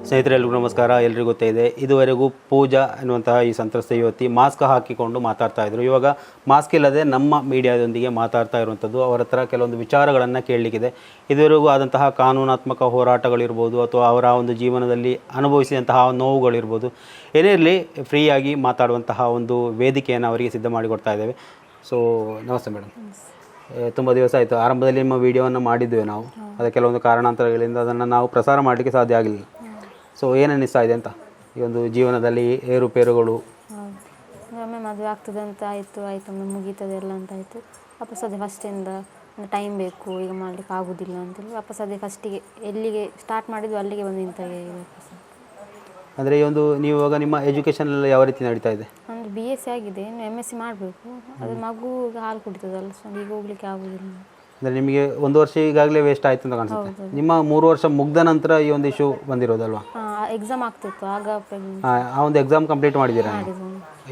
ಸ್ನೇಹಿತರೆ ಎಲ್ರಿಗೂ ನಮಸ್ಕಾರ. ಎಲ್ರಿಗೂ ಗೊತ್ತಿದೆ, ಇದುವರೆಗೂ ಪೂಜಾ ಎನ್ನುವಂತಹ ಈ ಸಂತ್ರಸ್ತ ಯುವತಿ ಮಾಸ್ಕ್ ಹಾಕಿಕೊಂಡು ಮಾತಾಡ್ತಾ ಇದ್ರು. ಇವಾಗ ಮಾಸ್ಕ್ ಇಲ್ಲದೆ ನಮ್ಮ ಮೀಡಿಯಾದೊಂದಿಗೆ ಮಾತಾಡ್ತಾ ಇರುವಂಥದ್ದು. ಅವರ ಹತ್ರ ಕೆಲವೊಂದು ವಿಚಾರಗಳನ್ನು ಕೇಳಲಿಕ್ಕಿದೆ. ಇದುವರೆಗೂ ಆದಂತಹ ಕಾನೂನಾತ್ಮಕ ಹೋರಾಟಗಳಿರ್ಬೋದು ಅಥವಾ ಅವರ ಒಂದು ಜೀವನದಲ್ಲಿ ಅನುಭವಿಸಿದಂತಹ ನೋವುಗಳಿರ್ಬೋದು, ಏನೇ ಇರಲಿ ಫ್ರೀಯಾಗಿ ಮಾತಾಡುವಂತಹ ಒಂದು ವೇದಿಕೆಯನ್ನು ಅವರಿಗೆ ಸಿದ್ಧ ಮಾಡಿಕೊಡ್ತಾ ಇದ್ದೇವೆ. ಸೊ ನಮಸ್ತೆ ಮೇಡಮ್. ತುಂಬ ದಿವಸ ಆಯಿತು, ಆರಂಭದಲ್ಲಿ ನಿಮ್ಮ ವಿಡಿಯೋವನ್ನು ಮಾಡಿದ್ವಿ ನಾವು. ಅದಕ್ಕೆ ಕೆಲವೊಂದು ಕಾರಣಾಂತರಗಳಿಂದ ಅದನ್ನು ನಾವು ಪ್ರಸಾರ ಮಾಡಲಿಕ್ಕೆ ಸಾಧ್ಯ ಆಗಲಿಲ್ಲ. ಸೊ ಏನು ಅನ್ನಿಸ್ತಾ ಇದೆ ಅಂತ ಈ ಒಂದು ಜೀವನದಲ್ಲಿ ಏರುಪೇರುಗಳು? ಒಮ್ಮೆ ಮದುವೆ ಆಗ್ತದೆ ಅಂತ ಆಯಿತು, ಒಮ್ಮೆ ಮುಗೀತದೆ ಎಲ್ಲ ಅಂತ ಆಯಿತು. ವಾಪಸ್ ಅದೇ ಫಸ್ಟಿಂದ ಟೈಮ್ ಬೇಕು, ಈಗ ಮಾಡಲಿಕ್ಕೆ ಆಗೋದಿಲ್ಲ ಅಂತೇಳಿ ವಾಪಸ್ ಅದೇ ಫಸ್ಟಿಗೆ ಎಲ್ಲಿಗೆ ಸ್ಟಾರ್ಟ್ ಮಾಡಿದ್ವಿ ಅಲ್ಲಿಗೆ ಬಂದು ನಿಂತಾಗೆ ವಾಪಸ್. ಅಂದರೆ ಈ ಒಂದು ನೀವು ಇವಾಗ ನಿಮ್ಮ ಎಜುಕೇಷನ್ ಯಾವ ರೀತಿ ನಡೀತಾ ಇದೆ? ಅಂದರೆ BSc ಆಗಿದೆ, ಇನ್ನು MSc ಮಾಡಬೇಕು. ಅದು ಮಗು ಈಗ ಹಾಲು ಕುಡಿತದಲ್ಲ, ಸೊ ಈಗ ಹೋಗ್ಲಿಕ್ಕೆ ಆಗೋದಿಲ್ಲ. ಅಂದರೆ ನಿಮಗೆ ಒಂದು ವರ್ಷ ಈಗಾಗಲೇ ವೇಸ್ಟ್ ಆಯಿತು ಅಂತ ಕಾಣಿಸುತ್ತೆ. ನಿಮ್ಮ 3 ವರ್ಷ ಮುಗ್ದ ನಂತರ ಈ ಒಂದು ಇಶ್ಯೂ ಬಂದಿರೋದಲ್ವಾ? ಎಕ್ಸಾಮ್ ಆಗ್ತಿತ್ತು ಆಗ. ಆ ಒಂದು ಎಕ್ಸಾಮ್ ಕಂಪ್ಲೀಟ್ ಮಾಡಿದ್ದೀರಾ?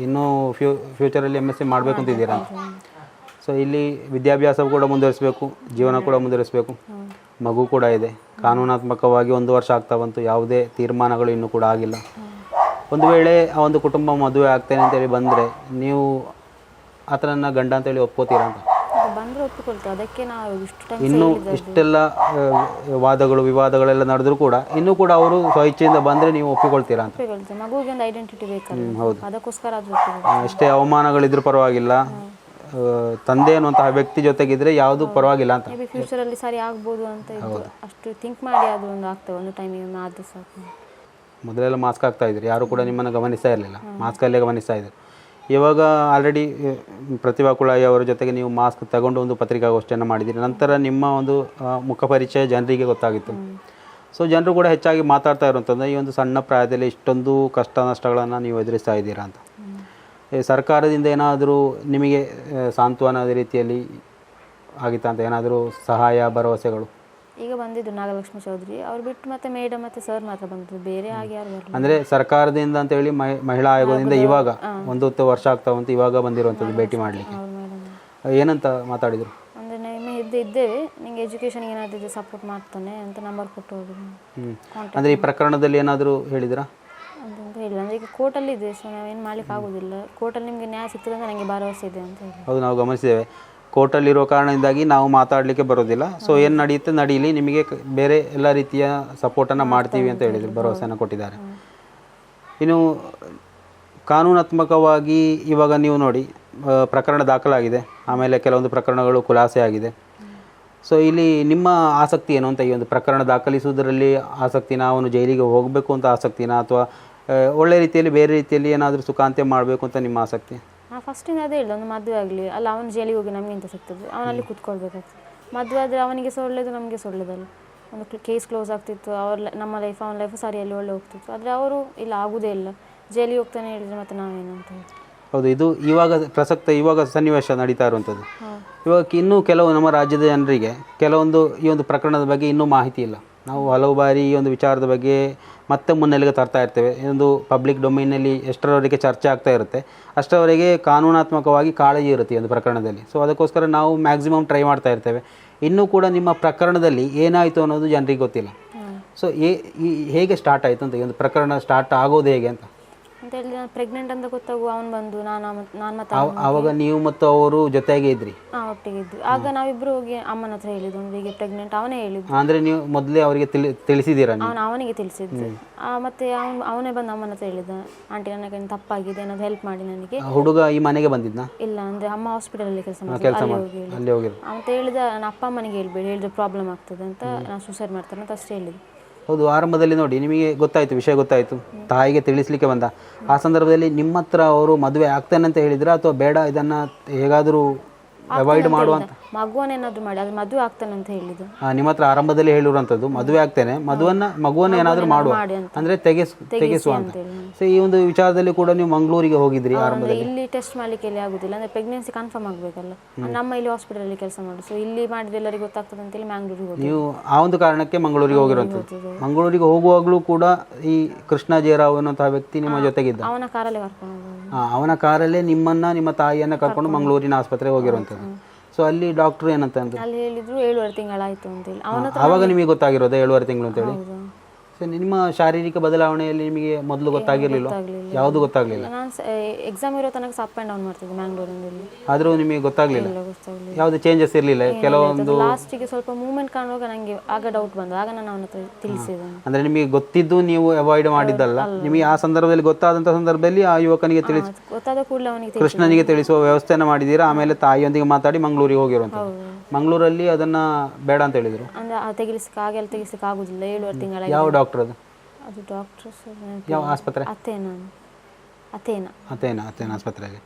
ಇನ್ನೂ ಫ್ಯೂಚರಲ್ಲಿ MSc ಮಾಡಬೇಕು ಅಂತಿದ್ದೀರಾ? ಸೊ ಇಲ್ಲಿ ವಿದ್ಯಾಭ್ಯಾಸ ಕೂಡ ಮುಂದುವರಿಸಬೇಕು, ಜೀವನ ಕೂಡ ಮುಂದುವರಿಸಬೇಕು, ಮಗು ಕೂಡ ಇದೆ. ಕಾನೂನಾತ್ಮಕವಾಗಿ 1 ವರ್ಷ ಆಗ್ತಾ ಬಂತು, ಯಾವುದೇ ತೀರ್ಮಾನಗಳು ಇನ್ನೂ ಕೂಡ ಆಗಿಲ್ಲ. ಒಂದು ವೇಳೆ ಆ ಒಂದು ಕುಟುಂಬ ಮದುವೆ ಆಗ್ತೇನೆ ಅಂತೇಳಿ ಬಂದರೆ ನೀವು ಆತನನ್ನ ಗಂಡ ಅಂತೇಳಿ ಒಪ್ಕೋತೀರಾ ಅಂತ? ಬಂದರೆ ಒಪ್ಪಿಕೊಳ್ತೇವೆ. ಅದಕ್ಕೆ ನಾವು ಇಷ್ಟು ಟೈಮ್ ಇನ್ನೂ ಇಷ್ಟೆಲ್ಲ ವಾದಗಳು ವಿವಾದಗಳೆಲ್ಲ ನಡೆದರೂ ಕೂಡ ಇನ್ನೂ ಕೂಡ ಅವರು ಸ್ವಇಚ್ಛೆಯಿಂದ ಬಂದರೆ ನೀವು ಒಪ್ಪಿಕೊಳ್ತೀರಾ ಅಂತ? ಒಪ್ಪಿಕೊಳ್ತೇವೆ. ಮಗುವಿಗೆ ಒಂದು ಐಡೆಂಟಿಟಿ ಬೇಕಲ್ಲ, ಹೌದು. ಅದಕ್ಕೋಸ್ಕರ ಅದು ಎಷ್ಟೇ ಅವಮಾನಗಳಿದ್ರೂ ಪರವಾಗಿಲ್ಲ, ತಂದೆ ಅನ್ನುವಂತಹ ವ್ಯಕ್ತಿ ಜೊತೆಗಿದ್ರೆ ಯಾವುದು ಪರವಾಗಿಲ್ಲ ಅಂತ. ಮೇ ಬಿ ಫ್ಯೂಚರಲ್ಲಿ ಸರಿ ಆಗ್ಬೋದು ಅಂತ ಇದ್ದು ಅಷ್ಟು ಥಿಂಕ್ ಮಾಡಿ ಅದು ಒಂದು ಆಗ್ತವೆ. ಒಂದು ಟೈಮಿಗೆ ಒಂದು ಆದ್ರೆ ಸಾಕು. ಮೊದಲೆಲ್ಲ ಮಾಸ್ಕ್ ಹಾಕ್ತಾ ಇದ್ರಿ, ಯಾರು ಕೂಡ ನಿಮ್ಮನ್ನು ಗಮನಿಸ್ತಾ ಇರಲಿಲ್ಲ, ಮಾಸ್ಕಲ್ಲೇ ಗಮನಿಸ್ತಾ ಇದ್ರು. ಇವಾಗ ಆಲ್ರೆಡಿ ಪ್ರತಿಭಾ ಕುಳಾಯಿ ಅವರ ಜೊತೆಗೆ ನೀವು ಮಾಸ್ಕ್ ತಗೊಂಡು ಒಂದು ಪತ್ರಿಕಾಗೋಷ್ಠಿಯನ್ನು ಮಾಡಿದ್ದೀರಿ. ನಂತರ ನಿಮ್ಮ ಒಂದು ಮುಖಪರಿಚಯ ಜನರಿಗೆ ಗೊತ್ತಾಗಿತ್ತು. ಸೊ ಜನರು ಕೂಡ ಹೆಚ್ಚಾಗಿ ಮಾತಾಡ್ತಾ ಇರುವಂಥದ್ದು ಈ ಒಂದು ಸಣ್ಣ ಪ್ರಾಯದಲ್ಲಿ ಇಷ್ಟೊಂದು ಕಷ್ಟ ನಷ್ಟಗಳನ್ನು ನೀವು ಎದುರಿಸ್ತಾ ಇದ್ದೀರಾ ಅಂತ. ಸರ್ಕಾರದಿಂದ ಏನಾದರೂ ನಿಮಗೆ ಸಾಂತ್ವನದ ರೀತಿಯಲ್ಲಿ ಆಗಿತ್ತಾ ಅಂತ, ಏನಾದರೂ ಸಹಾಯ ಭರವಸೆಗಳು? ಈಗ ಬಂದಿದ್ದು ನಾಗಲಕ್ಷ್ಮಿ ಚೌಧರಿ ಅವ್ರು ಬಿಟ್ಟು ಮತ್ತೆ ಮೇಡಮ್ ಮತ್ತೆ ಸರ್ ಮಾತ್ರ ಬಂದಿದ್ದು, ಬೇರೆ ಹಾಗೆ ಯಾರು ಬರಲಿಲ್ಲ. ಅಂದರೆ ಸರ್ಕಾರದಿಂದ ಅಂತ ಹೇಳಿ ಮಹಿಳಾ ಆಯೋಗದಿಂದ ಇವಾಗ 1 ವರ್ಷ ಆಗ್ತಾ ಬಂತು, ಇವಾಗ ಬಂದಿರುವಂಥದ್ದು ಭೇಟಿ ಮಾಡಲಿಕ್ಕೆ. ಏನಂತ ಮಾತಾಡಿದರು? ಅಂದರೆ ನಿಮ್ಮ ಇದ್ದೇವೆ, ನಿಮಗೆ ಎಜುಕೇಷನ್ಗೆ ಏನಾದರೂ ಸಪೋರ್ಟ್ ಮಾಡ್ತಾನೆ ಅಂತ ನಂಬರ್ ಕೊಟ್ಟು ಹೋಗಿದ್ರು. ಅಂದರೆ ಈ ಪ್ರಕರಣದಲ್ಲಿ ಏನಾದರೂ ಹೇಳಿದ್ರಾ? ಅಂತ ಹೇಳಿಲ್ಲ. ಅಂದರೆ ಈಗ ಕೋರ್ಟಲ್ಲಿ ಇದೆ, ಸೊ ನಾವೇನು ಮಾಡ್ಲಿಕ್ಕೆ ಆಗೋದಿಲ್ಲ. ಕೋರ್ಟಲ್ಲಿ ನಿಮಗೆ ನ್ಯಾಯ ಸಿಗ್ತದೆ ಅಂತ ನನಗೆ ಭರವಸೆ ಇದೆ ಅಂತ ಹೇಳಿ. ಹೌದು, ನಾವು ಗಮನಿಸಿದ್ದೇವೆ. ಕೋರ್ಟಲ್ಲಿರೋ ಕಾರಣದಿಂದಾಗಿ ನಾವು ಮಾತಾಡಲಿಕ್ಕೆ ಬರೋದಿಲ್ಲ. ಸೊ ಏನು ನಡೆಯುತ್ತೆ ನಡೀಲಿ, ನಿಮಗೆ ಬೇರೆ ಎಲ್ಲ ರೀತಿಯ ಸಪೋರ್ಟನ್ನು ಮಾಡ್ತೀವಿ ಅಂತ ಹೇಳಿದರು, ಭರವಸೆಯನ್ನು ಕೊಟ್ಟಿದ್ದಾರೆ. ಇನ್ನು ಕಾನೂನಾತ್ಮಕವಾಗಿ ಇವಾಗ ನೀವು ನೋಡಿ, ಪ್ರಕರಣ ದಾಖಲಾಗಿದೆ, ಆಮೇಲೆ ಕೆಲವೊಂದು ಪ್ರಕರಣಗಳು ಖುಲಾಸೆ ಆಗಿದೆ. ಸೊ ಇಲ್ಲಿ ನಿಮ್ಮ ಆಸಕ್ತಿ ಏನು ಅಂತ, ಈ ಒಂದು ಪ್ರಕರಣ ದಾಖಲಿಸುವುದರಲ್ಲಿ ಆಸಕ್ತಿನ, ಅವನು ಜೈಲಿಗೆ ಹೋಗಬೇಕು ಅಂತ ಆಸಕ್ತಿನ, ಅಥವಾ ಒಳ್ಳೆ ರೀತಿಯಲ್ಲಿ ಬೇರೆ ರೀತಿಯಲ್ಲಿ ಏನಾದರೂ ಸುಖಾಂತ್ಯ ಮಾಡಬೇಕು ಅಂತ ನಿಮ್ಮ ಆಸಕ್ತಿ? ಫಸ್ಟಿಂದ ಅದೇ ಇಲ್ಲ, ಒಂದು ಮದುವೆ ಆಗಲಿ ಅಲ್ಲ, ಅವನು ಜೈಲಿಗೆ ಹೋಗಿ ನಮಗೆ ಇಂತ ಸಿಗ್ತದೆ, ಅವನಲ್ಲಿ ಕೂತ್ಕೊಳ್ಬೇಕಾಗ್ತದೆ. ಮದುವೆ ಆದರೆ ಅವನಿಗೆ ಸಹ ಒಳ್ಳೇದು, ನಮಗೆ ಸಹ ಒಳ್ಳೇದಲ್ಲ. ಒಂದು ಕೇಸ್ ಕ್ಲೋಸ್ ಆಗ್ತಿತ್ತು, ನಮ್ಮ ಲೈಫ್ ಅವನ ಲೈಫ್ ಸರಿಯಲ್ಲಿ ಒಳ್ಳೆ ಹೋಗ್ತಿತ್ತು. ಆದರೆ ಅವರು ಇಲ್ಲ, ಆಗೋದೇ ಇಲ್ಲ, ಜೈಲಿಗೆ ಹೋಗ್ತಾನೆ ಹೇಳಿದರೆ ಮತ್ತೆ ನಾವೇನು ಅಂತ ಹೇಳಿ. ಹೌದು, ಇದು ಇವಾಗ ಸನ್ನಿವೇಶ ನಡೀತಾ ಇರುವಂಥದ್ದು. ಇವಾಗ ಇನ್ನೂ ಕೆಲವು ನಮ್ಮ ರಾಜ್ಯದ ಜನರಿಗೆ ಕೆಲವೊಂದು ಈ ಒಂದು ಪ್ರಕರಣದ ಬಗ್ಗೆ ಇನ್ನೂ ಮಾಹಿತಿ ಇಲ್ಲ. ನಾವು ಹಲವು ಬಾರಿ ಈ ಒಂದು ವಿಚಾರದ ಬಗ್ಗೆ ಮತ್ತೆ ಮುನ್ನೆಲೆಗೆ ತರ್ತಾ ಇರ್ತೇವೆ. ಒಂದು ಪಬ್ಲಿಕ್ ಡೊಮೈನಲ್ಲಿ ಎಷ್ಟರವರೆಗೆ ಚರ್ಚೆ ಆಗ್ತಾ ಇರುತ್ತೆ ಅಷ್ಟರವರೆಗೆ ಕಾನೂನಾತ್ಮಕವಾಗಿ ಕಾಳಜಿ ಇರುತ್ತೆ ಈ ಒಂದು ಪ್ರಕರಣದಲ್ಲಿ. ಸೊ ಅದಕ್ಕೋಸ್ಕರ ನಾವು ಮ್ಯಾಕ್ಸಿಮಮ್ ಟ್ರೈ ಮಾಡ್ತಾ ಇರ್ತೇವೆ. ಇನ್ನೂ ಕೂಡ ನಿಮ್ಮ ಪ್ರಕರಣದಲ್ಲಿ ಏನಾಯಿತು ಅನ್ನೋದು ಜನರಿಗೆ ಗೊತ್ತಿಲ್ಲ. ಸೊ ಹೇಗೆ ಸ್ಟಾರ್ಟ್ ಆಯಿತು ಅಂತ, ಈ ಒಂದು ಪ್ರಕರಣ ಸ್ಟಾರ್ಟ್ ಆಗೋದು ಹೇಗೆ ಅಂತ ಅಂತ ಹೇಳಿ, ನಾನು ಪ್ರೆಗ್ನೆಂಟ್ ಅಂತ ಗೊತ್ತಾಗುವ ಅವನು ಬಂದು ನಾನು ಮತ್ತೆ ಆವಾಗ ನೀವು ಮತ್ತು ಅವರು ಜೊತೆಗೆ ಇದ್ರಿ? ಒಟ್ಟಿಗೆ ಇದ್ವಿ. ಆಗ ನಾವಿಬ್ಬರು ಹೋಗಿ ಅಮ್ಮನ ಹತ್ರ ಹೇಳಿದ್ದು, ಒಂದು ಹೀಗೆ ಪ್ರೆಗ್ನೆಂಟ್, ಅವನೇ ಹೇಳಿದ್ದು. ಅಂದರೆ ನೀವು ಮೊದಲೇ ಅವರಿಗೆ ತಿಳಿಸಿದ್ದೀರಾ? ಅವನಿಗೆ ತಿಳಿಸಿದ್ದು. ಮತ್ತೆ ಅವನೇ ಬಂದು ಅಮ್ಮನ ಹತ್ರ ಹೇಳಿದ್ದ, ಆಂಟಿ ನನ್ನ ಕೈ ತಪ್ಪಾಗಿದೆ, ಏನಾದ್ರು ಹೆಲ್ಪ್ ಮಾಡಿ ನನಗೆ. ಹುಡುಗ ಈ ಮನೆಗೆ ಬಂದಿದ್ದ? ಇಲ್ಲ, ಅಂದರೆ ಅಮ್ಮ ಹಾಸ್ಪಿಟಲಲ್ಲಿ ಕೆಲಸ ಮಾಡಿ ಅಂತ ಹೇಳಿದ. ನಾನು ಅಪ್ಪ ಅಮ್ಮನಿಗೆ ಹೇಳಿದ್ರೆ ಪ್ರಾಬ್ಲಮ್ ಆಗ್ತದೆ ಅಂತ, ನಾನು ಸೂಸೈಡ್ ಮಾಡ್ತಾರೆ ಅಂತ ಅಷ್ಟೇ ಹೇಳಿದ್ದು. ಹೌದು, ಆರಂಭದಲ್ಲಿ ನೋಡಿ ನಿಮಗೆ ಗೊತ್ತಾಯಿತು, ವಿಷಯ ಗೊತ್ತಾಯಿತು, ತಾಯಿಗೆ ತಿಳಿಸ್ಲಿಕ್ಕೆ ಬಂದ. ಆ ಸಂದರ್ಭದಲ್ಲಿ ನಿಮ್ಮ ಹತ್ರ ಅವರು ಮದುವೆ ಆಗ್ತಾನೆ ಅಂತ ಹೇಳಿದ್ರ ಅಥವಾ ಬೇಡ ಇದನ್ನು ಹೇಗಾದರೂ ಅವಾಯ್ಡ್ ಮಾಡುವಂತ? ಮಗುವನ್ನೇನಾದ್ರು ಮಾಡಿ, ಅದು ಮದುವೆ ಆಗ್ತಾನೆ ಅಂತ ಹೇಳಿದ್ದು. ನಿಮ್ಮ ಹತ್ರ ಆರಂಭದಲ್ಲಿ ಹೇಳಿರುವಂಥದ್ದು ಮದುವೆ ಆಗ್ತೇನೆ, ಮಗುವನ್ನು ಏನಾದರೂ ಮಾಡುವ ಅಂದರೆ ತೆಗೆಸುವ ಅಂತ. ಸೊ ಈ ಒಂದು ವಿಚಾರದಲ್ಲಿ ಕೂಡ ನೀವು ಮಂಗಳೂರಿಗೆ ಹೋಗಿದ್ರಿ ಆರಂಭದಲ್ಲಿ? ಇಲ್ಲಿ ಟೆಸ್ಟ್ ಮಾಡಲಿಕ್ಕೆ ಎಲ್ಲಿ ಆಗುದಿಲ್ಲ, ಅಂದರೆ ಪ್ರೆಗ್ನೆನ್ಸಿ ಕನ್ಫರ್ಮ್ ಆಗಬೇಕಲ್ಲ. ನಮ್ಮ ಇಲ್ಲಿ ಹಾಸ್ಪಿಟಲಲ್ಲಿ ಕೆಲಸ ಮಾಡಿ, ಸೊ ಇಲ್ಲಿ ಮಾಡಿದ್ರೆ ಎಲ್ಲರಿಗೂ ಗೊತ್ತಾಗ್ತದೆ ಅಂತೇಳಿ ಮ್ಯಾಂಗ್ಳೂರಿಗೆ ಹೋಗಿ. ನೀವು ಆ ಒಂದು ಕಾರಣಕ್ಕೆ ಮಂಗಳೂರಿಗೆ ಹೋಗಿರುವಂಥದ್ದು. ಮಂಗಳೂರಿಗೆ ಹೋಗುವಾಗಲೂ ಕೂಡ ಈ ಕೃಷ್ಣ ಜೇರಾವ್ ಅನ್ನುವಂತಹ ವ್ಯಕ್ತಿ ನಿಮ್ಮ ಜೊತೆಗಿದ್ದ? ಅವನ ಕಾರಲ್ಲೇ ಕರ್ಕೊಂಡು ಅವನ ಕಾರಲ್ಲೇ ನಿಮ್ಮ ತಾಯಿಯನ್ನು ಕರ್ಕೊಂಡು ಮಂಗಳೂರಿನ ಆಸ್ಪತ್ರೆಗೆ ಹೋಗಿರುವಂಥದ್ದು. ಸೊ ಅಲ್ಲಿ ಡಾಕ್ಟರ್ ಏನಂತ ಅಲ್ಲಿ ಹೇಳಿದ್ರು 7.5 ತಿಂಗಳಾಯ್ತು ಅಂತೇಳಿ. ಆವಾಗ ನಿಮಗೆ ಗೊತ್ತಾಗಿರೋದು 7.5 ತಿಂಗಳು ಅಂತೇಳಿ? ನಿಮ್ಮ ಶಾರೀರಿಕ ಬದಲಾವಣೆಯಲ್ಲಿ ನಿಮಗೆ ಮೊದಲು ಗೊತ್ತಾಗಿರಲಿಲ್ಲ? ಯಾವುದು ಗೊತ್ತಾಗಲಿಲ್ಲ? ನಾನು ಎಕ್ಸಾಮ್ ಇರೋ ತನಕ ಅಪ್ ಆ್ಯಂಡ್ ಡೌನ್ ಮಾಡ್ತಿದ್ದೆ ಮ್ಯಾಂಗ್ಳೂರಿನಲ್ಲಿ. ಆದರೂ ನಿಮಗೆ ಗೊತ್ತಾಗಲಿಲ್ಲ? ಗೊತ್ತಾಗಲಿಲ್ಲ. ಯಾವುದು ಚೇಂಜಸ್ ಇರಲಿಲ್ಲ? ಕೆಲವೊಂದು ಲಾಸ್ಟಿಗೆ ಸ್ವಲ್ಪ ಮೂವ್ಮೆಂಟ್ ಕಾಣುವಾಗ ನನಗೆ ಆಗ ಡೌಟ್ ಬಂದು, ಆಗ ನಾನು ಅವನ ಹತ್ರ ತಿಳಿಸಿದೆ. ಅಂದರೆ ನಿಮಗೆ ಗೊತ್ತಿದ್ದು ನೀವು ಅವಾಯ್ಡ್ ಮಾಡಿದ್ದಲ್ಲ, ನಿಮಗೆ ಆ ಸಂದರ್ಭದಲ್ಲಿ ಗೊತ್ತಾದಂಥ ಸಂದರ್ಭದಲ್ಲಿ ಆ ಯುವಕನಿಗೆ ತಿಳಿಸಿ ಗೊತ್ತಾದ ಕೂಡಲೇ ಅವನಿಗೆ ಕೃಷ್ಣನಿಗೆ ತಿಳಿಸುವ ವ್ಯವಸ್ಥೆಯನ್ನು ಮಾಡಿದ್ದೀರಾ. ಆಮೇಲೆ ತಾಯಿಯೊಂದಿಗೆ ಮಾತಾಡಿ ಮಂಗಳೂರಿಗೆ ಹೋಗಿರುವಂಥದ್ದು. ಮಂಗಳೂರಲ್ಲಿ ಅದನ್ನು ಬೇಡ ಅಂತ ಹೇಳಿದರು. ಅಂದರೆ ತೆಗಿಲಿಕ್ಕೆ ತೆಗಿಲಿಕ್ಕೆ ಆಗುದಿಲ್ಲ, 7 ತಿಂಗಳ. ಯಾವ ಡಾಕ್ಟರ್ ಅದು? ಅದು ಡಾಕ್ಟರ್ ಯಾವ ಆಸ್ಪತ್ರೆ? ಅಥೇನಾ ಆಸ್ಪತ್ರೆಗೆ.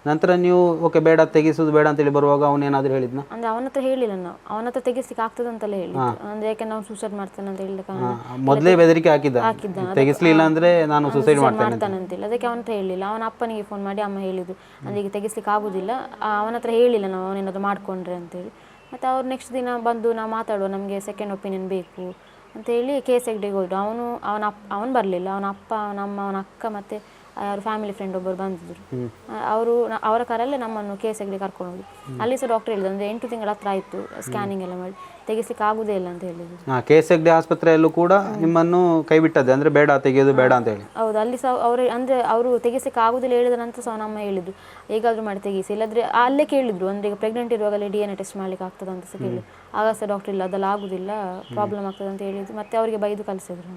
ನಂತರ ನೀವು ಓಕೆ ಬೇಡ ತೆಗಿಸೋದು ಬೇಡ ಅಂತೇಳಿ ಬರುವಾಗ ಅವನೇನಾದರೂ ಹೇಳಿದ್ನ? ಅಂದರೆ ಅವನ ಹತ್ರ ಹೇಳಿಲ್ಲ, ನಾವು ಅವನ ಹತ್ರ ತೆಗಿಸ್ಲಿಕ್ಕೆ ಆಗ್ತದೆ ಅಂತಲೇ ಹೇಳಿದ್ದು. ಅಂದರೆ ಯಾಕೆಂದ್ರೆ ಅವ್ನು ಸೂಸೈಡ್ ಮಾಡ್ತಾನೆ ಅಂತ ಹೇಳಿದ ಕಾರಣ ಮೊದಲೇ ಬೆದರಿಕೆ ಹಾಕಿದ್ದ, ತೆಗಿಸ್ಲಿಲ್ಲ ಅಂದರೆ ನಾನು ಸೂಸೈಡ್ ಮಾಡ್ತಾನೆ ಅಂತೇಳಿ. ಅದಕ್ಕೆ ಅವನ ಹತ್ರ ಹೇಳಿಲ್ಲ. ಅವನ ಅಪ್ಪನಿಗೆ ಫೋನ್ ಮಾಡಿ ಅಮ್ಮ ಹೇಳಿದ್ದು, ಅಂದರೆ ಈಗ ತೆಗಿಸ್ಲಿಕ್ಕೆ ಆಗೋದಿಲ್ಲ, ಅವನ ಹತ್ರ ಹೇಳಿಲ್ಲ ನಾವು ಅವನೇನಾದ್ರು ಮಾಡ್ಕೊಂಡ್ರೆ ಅಂತೇಳಿ. ಮತ್ತು ಅವ್ರು ನೆಕ್ಸ್ಟ್ ದಿನ ಬಂದು ನಾವು ಮಾತಾಡುವ, ನಮಗೆ ಸೆಕೆಂಡ್ ಒಪಿನಿಯನ್ ಬೇಕು ಅಂತೇಳಿ KSHDಗೆ ಹೋದ್ರು. ಅವನು ಬರಲಿಲ್ಲ, ಅವನ ಅಪ್ಪ, ಅವನ ಅಮ್ಮ, ಅವನ ಅಕ್ಕ ಮತ್ತು ಅವ್ರ ಫ್ಯಾಮಿಲಿ ಫ್ರೆಂಡ್ ಒಬ್ಬರು ಬಂದಿದ್ರು. ಅವರ ಕಾರಲ್ಲೇ ನಮ್ಮನ್ನು KSHDಗೆ ಕರ್ಕೊಂಡು ಹೋದ್ರು. ಅಲ್ಲಿ ಸಹ ಡಾಕ್ಟರ್ ಹೇಳಿದ್ರು, ಅಂದರೆ 8 ತಿಂಗಳ ಹತ್ರ ಆಯಿತು, ಸ್ಕ್ಯಾನಿಂಗ್ ಎಲ್ಲ ಮಾಡಿ ತೆಗಿಸ್ಲಿಕ್ಕೆ ಆಗುದೇ ಇಲ್ಲ ಅಂತ ಹೇಳಿದ್ರು. KSHD ಆಸ್ಪತ್ರೆಯಲ್ಲೂ ಕೂಡ ನಿಮ್ಮನ್ನು ಕೈ ಬಿಟ್ಟದ್ದು, ಅಂದರೆ ಬೇಡ ತೆಗೆಯೋದು ಬೇಡ ಅಂತ ಹೇಳಿ. ಹೌದು, ಅಲ್ಲಿ ಸಹ ಅವರು ತೆಗಿಸ್ಲಿಕ್ಕೆ ಆಗುದಿಲ್ಲ ಹೇಳಿದ ನಂತರ ಸಹ ನಮ್ಮ ಹೇಳಿದ್ರು, ಹೇಗಾದರೂ ಮಾಡಿ ತೆಗಿಸಿ, ಇಲ್ಲದ್ರೆ ಅಲ್ಲೇ ಕೇಳಿದ್ರು, ಅಂದರೆ ಈಗ ಪ್ರೆಗ್ನೆಂಟ್ ಇರುವಾಗಲೇ DNA ಟೆಸ್ಟ್ ಮಾಡ್ಲಿಕ್ಕೆ ಆಗ್ತದೆ ಅಂತ ಸಹ ಕೇಳಿ. ಆಗ ಸಹ ಡಾಕ್ಟರ್ ಇಲ್ಲ, ಅದೆಲ್ಲ ಆಗುದಿಲ್ಲ, ಪ್ರಾಬ್ಲಮ್ ಆಗ್ತದೆ ಅಂತ ಹೇಳಿದ್ರು. ಮತ್ತೆ ಅವರಿಗೆ ಬೈದು ಕಲಿಸಿದ್ರು.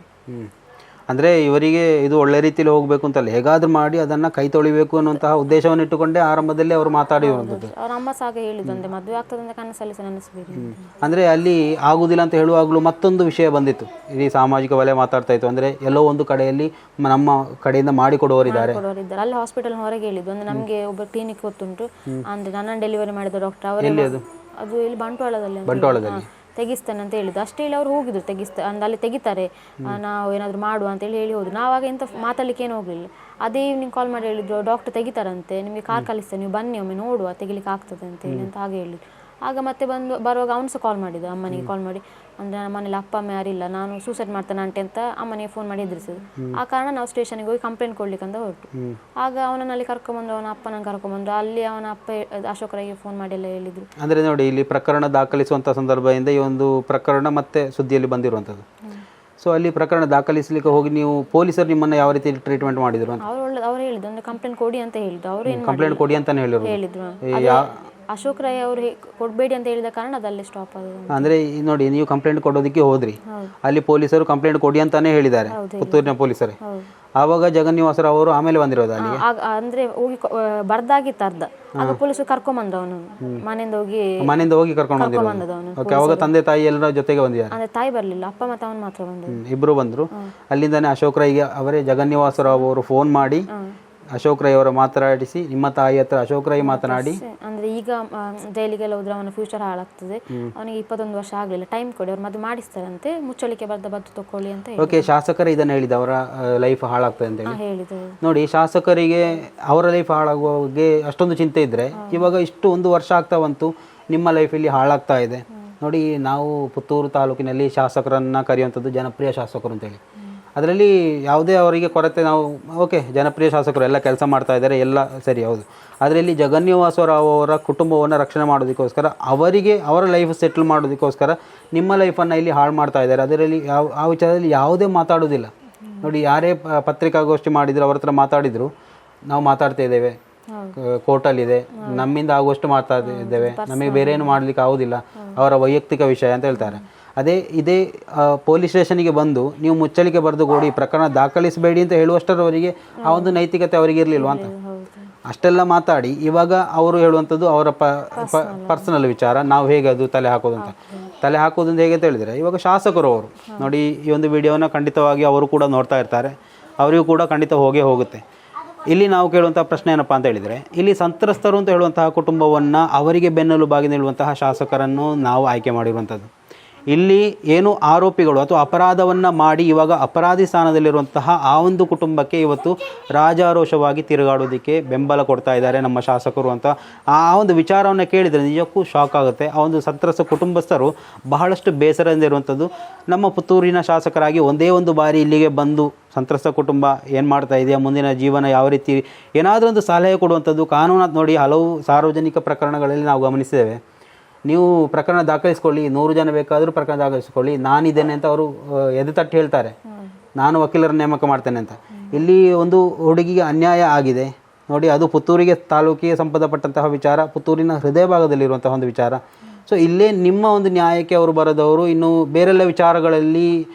ಅಂದರೆ ಇವರಿಗೆ ಇದು ಒಳ್ಳೆ ರೀತಿಯಲ್ಲಿ ಹೋಗಬೇಕು ಅಂತಲ್ಲ, ಹೇಗಾದ್ರೂ ಮಾಡಿ ಅದನ್ನು ಕೈ ತೊಳಿಬೇಕು ಅನ್ನುವಂತಹ ಉದ್ದೇಶವನ್ನು ಇಟ್ಟುಕೊಂಡೇ ಆರಂಭದಲ್ಲಿ ಅವರು ಮಾತಾಡಿರುವಂಥದ್ದು. ಅವ್ರ ಅಮ್ಮ ಸಹ ಹೇಳಿದ್ದು, ಅಂದರೆ ಮದುವೆ ಆಗ್ತದೆ ಅಂತ ಕನಸಲ್ಲಿ ಸಹ ನೆನೆಸಬೇಡಿ. ಅಂದರೆ ಅಲ್ಲಿ ಆಗುದಿಲ್ಲ ಅಂತ ಹೇಳುವಾಗಲೂ ಮತ್ತೊಂದು ವಿಷಯ ಬಂದಿತ್ತು, ಇಡೀ ಸಾಮಾಜಿಕ ವಲಯ ಮಾತಾಡ್ತಾ ಇತ್ತು. ಅಂದರೆ ಎಲ್ಲೋ ಒಂದು ಕಡೆಯಲ್ಲಿ ನಮ್ಮ ಕಡೆಯಿಂದ ಮಾಡಿಕೊಡುವವರಿದ್ದಾರೆ. ಅಲ್ಲಿ ಹಾಸ್ಪಿಟಲ್ ಹೊರಗೆ ಹೇಳಿದ್ದು, ಅಂದರೆ ನಮಗೆ ಒಬ್ಬ ಕ್ಲಿನಿಕ್ ಗೊತ್ತುಂಟು, ಅಂದರೆ ನನ್ನನ್ನು ಡೆಲಿವರಿ ಮಾಡಿದ ಡಾಕ್ಟರ್ ಅವರೇ. ಅದು ಇಲ್ಲಿ ಬಂಟ್ವಾಳದಲ್ಲಿ ತೆಗಿಸ್ತಾನೆ ಅಂತ ಹೇಳಿದ್ದು. ಅಷ್ಟೇ ಹೇಳಿ ಅವ್ರು ಹೋಗಿದ್ರು, ಅಂದ್ರೆ ಅಲ್ಲಿ ತೆಗಿತಾರೆ, ನಾವು ಏನಾದರೂ ಮಾಡುವ ಅಂತೇಳಿ ಹೇಳಿ ಹೋದ್ರು. ನಾವಾಗ ಎಂತ ಮಾತಾಡ್ಲಿಕ್ಕೆ ಏನು ಹೋಗಲಿಲ್ಲ. ಅದೇ ಈವ್ನಿಂಗ್ ಕಾಲ್ ಮಾಡಿ ಹೇಳಿದ್ರು, ಡಾಕ್ಟರ್ ತೆಗಿತಾರಂತೆ, ನಿಮಗೆ ಕಾರ್ ಕಳಿಸ್ತೇನೆ, ನೀವು ಬನ್ನಿ ಒಮ್ಮೆ ನೋಡುವ ತೆಗಿಲಿಕ್ಕೆ ಆಗ್ತದೆ ಅಂತ ಹೇಳಿ ಅಂತ ಹಾಗೆ ಹೇಳಿದ್ರು. ಆಗ ಮತ್ತೆ ಬರುವಾಗ ಅವನು ಸಹ ಕಾಲ್ ಮಾಡಿದ, ಅಮ್ಮನಿಗೆ ಕಾಲ್ ಮಾಡಿ, ಅಂದರೆ ನಮ್ಮ ಮನೇಲಿ ಅಪ್ಪ ಅಮ್ಮ ಯಾರಿಲ್ಲ, ನಾನು ಸೂಸೈಡ್ ಮಾಡ್ತಾನೆ ಆಂಟಿ ಅಂತ ಅಮ್ಮನಿಗೆ ಫೋನ್ ಮಾಡಿ ಎದುರಿಸಿದ್ರು. ಆ ಕಾರಣ ನಾವು ಸ್ಟೇಷನ್ಗೆ ಹೋಗಿ ಕಂಪ್ಲೇಂಟ್ ಕೊಡ್ಲಿಕ್ಕೆ ಅಂತ ಹೊರಟು. ಆಗ ಅವನನ್ನು ಕರ್ಕೊಂಬಂದ್ರು, ಅವನ ಅಪ್ಪನ ಕರ್ಕೊಂಬಂದ್ರು. ಅಲ್ಲಿ ಅವನ ಅಪ್ಪ ಅಶೋಕರಾಗೆ ಫೋನ್ ಮಾಡಿ ಎಲ್ಲ ಹೇಳಿದ್ರು. ಅಂದರೆ ನೋಡಿ, ಇಲ್ಲಿ ಪ್ರಕರಣ ದಾಖಲಿಸುವಂಥ ಸಂದರ್ಭದಿಂದ ಈ ಒಂದು ಪ್ರಕರಣ ಮತ್ತೆ ಸುದ್ದಿಯಲ್ಲಿ ಬಂದಿರುವಂಥದ್ದು. ಸೊ ಅಲ್ಲಿ ಪ್ರಕರಣ ದಾಖಲಿಸಲಿಕ್ಕೆ ಹೋಗಿ ನೀವು ಪೊಲೀಸರು ನಿಮ್ಮನ್ನು ಯಾವ ರೀತಿ ಟ್ರೀಟ್ಮೆಂಟ್ ಮಾಡಿದ್ರು ಅಂತ ಅವ್ರು ಹೇಳಿದ್ರು, ಅಂದರೆ ಕಂಪ್ಲೇಂಟ್ ಕೊಡಿ ಅಂತ ಹೇಳಿದ್ರು. ಅವ್ರು ಏನು ಕಂಪ್ಲೇಂಟ್ ಕೊಡಿ ಅಂತಾನೆ ಹೇಳಿದ್ರು. ಅಶೋಕ್ ರೈ ಅವರು ಕೊಡಬೇಡಿ ಅಂತ ಹೇಳಿದ ಕಾರಣ ಅದಲ್ಲಿ ಸ್ಟಾಪ್ ಆಗಿದೆ. ಅಂದರೆ ನೋಡಿ, ನೀವು ಕಂಪ್ಲೇಂಟ್ ಕೊಡೋದಕ್ಕೆ ಹೋದ್ರಿ, ಅಲ್ಲಿ ಪೊಲೀಸರು ಕಂಪ್ಲೇಂಟ್ ಕೊಡಿ ಅಂತಾನೆ ಹೇಳಿದ್ದಾರೆ, ಪುತ್ತೂರಿನ ಪೊಲೀಸರೇ. ಆವಾಗ ಜಗನ್ನಿವಾಸರಾವ್ ಅವರು ಆಮೇಲೆ ಬಂದಿರೋದು ಅಲ್ಲಿಗೆ. ಅಂದ್ರೆ ಹೋಗಿ ಬರ್ದಾಗಿತ್ತು ಅರ್ಧ, ಆಗ ಪೊಲೀಸರು ಕರ್ಕೊಂಡ್ಬಂದ್ರು ಅವನು, ಮನೆಯಿಂದ ಹೋಗಿ ಕರ್ಕೊಂಡು ಬಂದಿರೋದು. ಓಕೆ, ಅವಾಗ ತಂದೆ ತಾಯಿ ಎಲ್ಲರ ಜೊತೆಗೆ ಬಂದಿದ್ದಾರೆ? ಅಂದ್ರೆ ತಾಯಿ ಬರ್ಲಿಲ್ಲ, ಅಪ್ಪ ಮತ್ತೆ ಅವನು ಮಾತ್ರ ಬಂದ್ರು. ಇಬ್ರು ಬಂದ್ರು. ಅಲ್ಲಿಂದಾನೆ ಅಶೋಕ್ ರೈಗೆ ಅವರೇ ಜಗನ್ನಿವಾಸರಾವ್ ಅವರು ಫೋನ್ ಮಾಡಿ ಅಶೋಕ್ ರೈ ಅವರ ಮಾತನಾಡಿಸಿ, ನಿಮ್ಮ ತಾಯಿ ಹತ್ರ ಅಶೋಕ್ ರೈ ಮಾತನಾಡಿ, ಅಂದ್ರೆ ಈಗ ಜೈಲಿಗೆಲ್ಲ ಹೋದ್ರೆ ಅವನ ಫ್ಯೂಚರ್ ಹಾಳಾಗ್ತದೆ, ಅವನಿಗೆ 21 ವರ್ಷ ಆಗಲಿಲ್ಲ, ಟೈಮ್ ಕೊಡಿ, ಅವ್ರು ಮದುವೆ ಮಾಡಿಸ್ತಾರಂತೆ, ಮುಚ್ಚಳಿಕೆ ಬದ್ದು ತಕೊಳ್ಳಿ ಅಂತ. ಓಕೆ, ಶಾಸಕರೇ ಇದನ್ನ ಹೇಳಿದ, ಅವರ ಲೈಫ್ ಹಾಳಾಗ್ತದೆ ಅಂತ ಹೇಳಿದ್ರು. ನೋಡಿ, ಶಾಸಕರಿಗೆ ಅವರ ಲೈಫ್ ಹಾಳಾಗುವ ಬಗ್ಗೆ ಅಷ್ಟೊಂದು ಚಿಂತೆ ಇದ್ರೆ, ಇವಾಗ ಇಷ್ಟು 1 ವರ್ಷ ಆಗ್ತಾ ಬಂತು, ನಿಮ್ಮ ಲೈಫಲ್ಲಿ ಹಾಳಾಗ್ತಾ ಇದೆ. ನೋಡಿ, ನಾವು ಪುತ್ತೂರು ತಾಲೂಕಿನಲ್ಲಿ ಶಾಸಕರನ್ನ ಕರೆಯುವಂಥದ್ದು ಜನಪ್ರಿಯ ಶಾಸಕರು ಅಂತೇಳಿ. ಅದರಲ್ಲಿ ಯಾವುದೇ ಅವರಿಗೆ ಕೊರತೆ, ನಾವು ಓಕೆ ಜನಪ್ರಿಯ ಶಾಸಕರು ಎಲ್ಲ ಕೆಲಸ ಮಾಡ್ತಾ ಇದ್ದಾರೆ, ಎಲ್ಲ ಸರಿ, ಹೌದು. ಅದರಲ್ಲಿ ಜಗನ್ನಿವಾಸರಾವ್ ಅವರ ಕುಟುಂಬವನ್ನು ರಕ್ಷಣೆ ಮಾಡೋದಕ್ಕೋಸ್ಕರ, ಅವರಿಗೆ ಅವರ ಲೈಫ್ ಸೆಟ್ಲ್ ಮಾಡೋದಕ್ಕೋಸ್ಕರ ನಿಮ್ಮ ಲೈಫನ್ನು ಇಲ್ಲಿ ಹಾಳು ಮಾಡ್ತಾ ಇದ್ದಾರೆ. ಅದರಲ್ಲಿ ಆ ವಿಚಾರದಲ್ಲಿ ಯಾವುದೇ ಮಾತಾಡೋದಿಲ್ಲ. ನೋಡಿ, ಯಾರೇ ಪತ್ರಿಕಾಗೋಷ್ಠಿ ಮಾಡಿದ್ರು, ಅವ್ರ ಹತ್ರ ಮಾತಾಡಿದ್ರು, ನಾವು ಮಾತಾಡ್ತಾ ಇದ್ದೇವೆ, ಕೋರ್ಟಲ್ಲಿದೆ, ನಮ್ಮಿಂದ ಆಗುವಷ್ಟು ಮಾತಾಡ್ತಾ ಇದ್ದೇವೆ, ನಮಗೆ ಬೇರೆ ಏನು ಮಾಡಲಿಕ್ಕೆ ಆಗೋದಿಲ್ಲ, ಅವರ ವೈಯಕ್ತಿಕ ವಿಷಯ ಅಂತ ಹೇಳ್ತಾರೆ. ಇದೇ ಪೊಲೀಸ್ ಸ್ಟೇಷನ್ಗೆ ಬಂದು ನೀವು ಮುಚ್ಚಳಿಕೆ ಬರೆದು ಕೊಡಿ, ಪ್ರಕರಣ ದಾಖಲಿಸಬೇಡಿ ಅಂತ ಹೇಳುವಷ್ಟರವರಿಗೆ ಆ ಒಂದು ನೈತಿಕತೆ ಅವರಿಗೆ ಇರಲಿಲ್ವ ಅಂತ. ಅಷ್ಟೆಲ್ಲ ಮಾತಾಡಿ ಇವಾಗ ಅವರು ಹೇಳುವಂಥದ್ದು ಅವರ ಪರ್ಸನಲ್ ವಿಚಾರ, ನಾವು ಹೇಗೆ ಅದು ತಲೆ ಹಾಕೋದು ಅಂತ. ತಲೆ ಹಾಕೋದು ಅಂತ ಹೇಗೆ ಅಂತ ಹೇಳಿದರೆ, ಇವಾಗ ಶಾಸಕರು ಅವರು ನೋಡಿ, ಈ ಒಂದು ವಿಡಿಯೋನ ಖಂಡಿತವಾಗಿ ಅವರು ಕೂಡ ನೋಡ್ತಾ ಇರ್ತಾರೆ, ಅವರಿಗೂ ಕೂಡ ಖಂಡಿತ ಹೋಗುತ್ತೆ. ಇಲ್ಲಿ ನಾವು ಕೇಳುವಂಥ ಪ್ರಶ್ನೆ ಏನಪ್ಪ ಅಂತ ಹೇಳಿದರೆ, ಇಲ್ಲಿ ಸಂತ್ರಸ್ತರು ಅಂತ ಹೇಳುವಂತಹ ಕುಟುಂಬವನ್ನು ಅವರಿಗೆ ಬೆನ್ನೆಲುಬಾಗಿ ನಿಲ್ಲುವಂತಹ ಶಾಸಕರನ್ನು ನಾವು ಆಯ್ಕೆ ಮಾಡಿರುವಂಥದ್ದು. ಇಲ್ಲಿ ಏನು ಆರೋಪಿಗಳು ಅಥವಾ ಅಪರಾಧವನ್ನು ಮಾಡಿ ಇವಾಗ ಅಪರಾಧಿ ಸ್ಥಾನದಲ್ಲಿರುವಂತಹ ಆ ಒಂದು ಕುಟುಂಬಕ್ಕೆ ಇವತ್ತು ರಾಜಾರೋಷವಾಗಿ ತಿರುಗಾಡೋದಕ್ಕೆ ಬೆಂಬಲ ಕೊಡ್ತಾ ಇದ್ದಾರೆ ನಮ್ಮ ಶಾಸಕರು ಅಂತ ಆ ಒಂದು ವಿಚಾರವನ್ನು ಕೇಳಿದರೆ ನಿಜಕ್ಕೂ ಶಾಕ್ ಆಗುತ್ತೆ. ಆ ಒಂದು ಸಂತ್ರಸ್ತ ಕುಟುಂಬಸ್ಥರು ಬಹಳಷ್ಟು ಬೇಸರದಿಂದ ಇರುವಂಥದ್ದು. ನಮ್ಮ ಪುತ್ತೂರಿನ ಶಾಸಕರಾಗಿ ಒಂದೇ ಒಂದು ಬಾರಿ ಇಲ್ಲಿಗೆ ಬಂದು ಸಂತ್ರಸ್ತ ಕುಟುಂಬ ಏನು ಮಾಡ್ತಾ ಇದೆಯಾ, ಮುಂದಿನ ಜೀವನ ಯಾವ ರೀತಿ, ಏನಾದರೂ ಒಂದು ಸಲಹೆ ಕೊಡುವಂಥದ್ದು. ಕಾನೂನು ನೋಡಿ, ಹಲವು ಸಾರ್ವಜನಿಕ ಪ್ರಕರಣಗಳಲ್ಲಿ ನಾವು ಗಮನಿಸಿದ್ದೇವೆ, ನೀವು ಪ್ರಕರಣ ದಾಖಲಿಸ್ಕೊಳ್ಳಿ, 100 ಜನ ಬೇಕಾದರೂ ಪ್ರಕರಣ ದಾಖಲಿಸ್ಕೊಳ್ಳಿ, ನಾನಿದ್ದೇನೆ ಅಂತ ಅವರು ಎದೆ ತಟ್ಟಿ ಹೇಳ್ತಾರೆ, ನಾನು ವಕೀಲರ ನೇಮಕ ಮಾಡ್ತೇನೆ ಅಂತ. ಇಲ್ಲಿ ಒಂದು ಹುಡುಗಿಗೆ ಅನ್ಯಾಯ ಆಗಿದೆ ನೋಡಿ, ಅದು ಪುತ್ತೂರಿಗೆ ತಾಲೂಕಿಗೆ ಸಂಬಂಧಪಟ್ಟಂತಹ ವಿಚಾರ, ಪುತ್ತೂರಿನ ಹೃದಯ ಭಾಗದಲ್ಲಿರುವಂತಹ ಒಂದು ವಿಚಾರ. ಸೊ ಇಲ್ಲೇ ನಿಮ್ಮ ಒಂದು ನ್ಯಾಯಕ್ಕೆ ಅವರು ಬರೋದವರು ಇನ್ನು ಬೇರೆಲ್ಲ ವಿಚಾರಗಳಲ್ಲಿ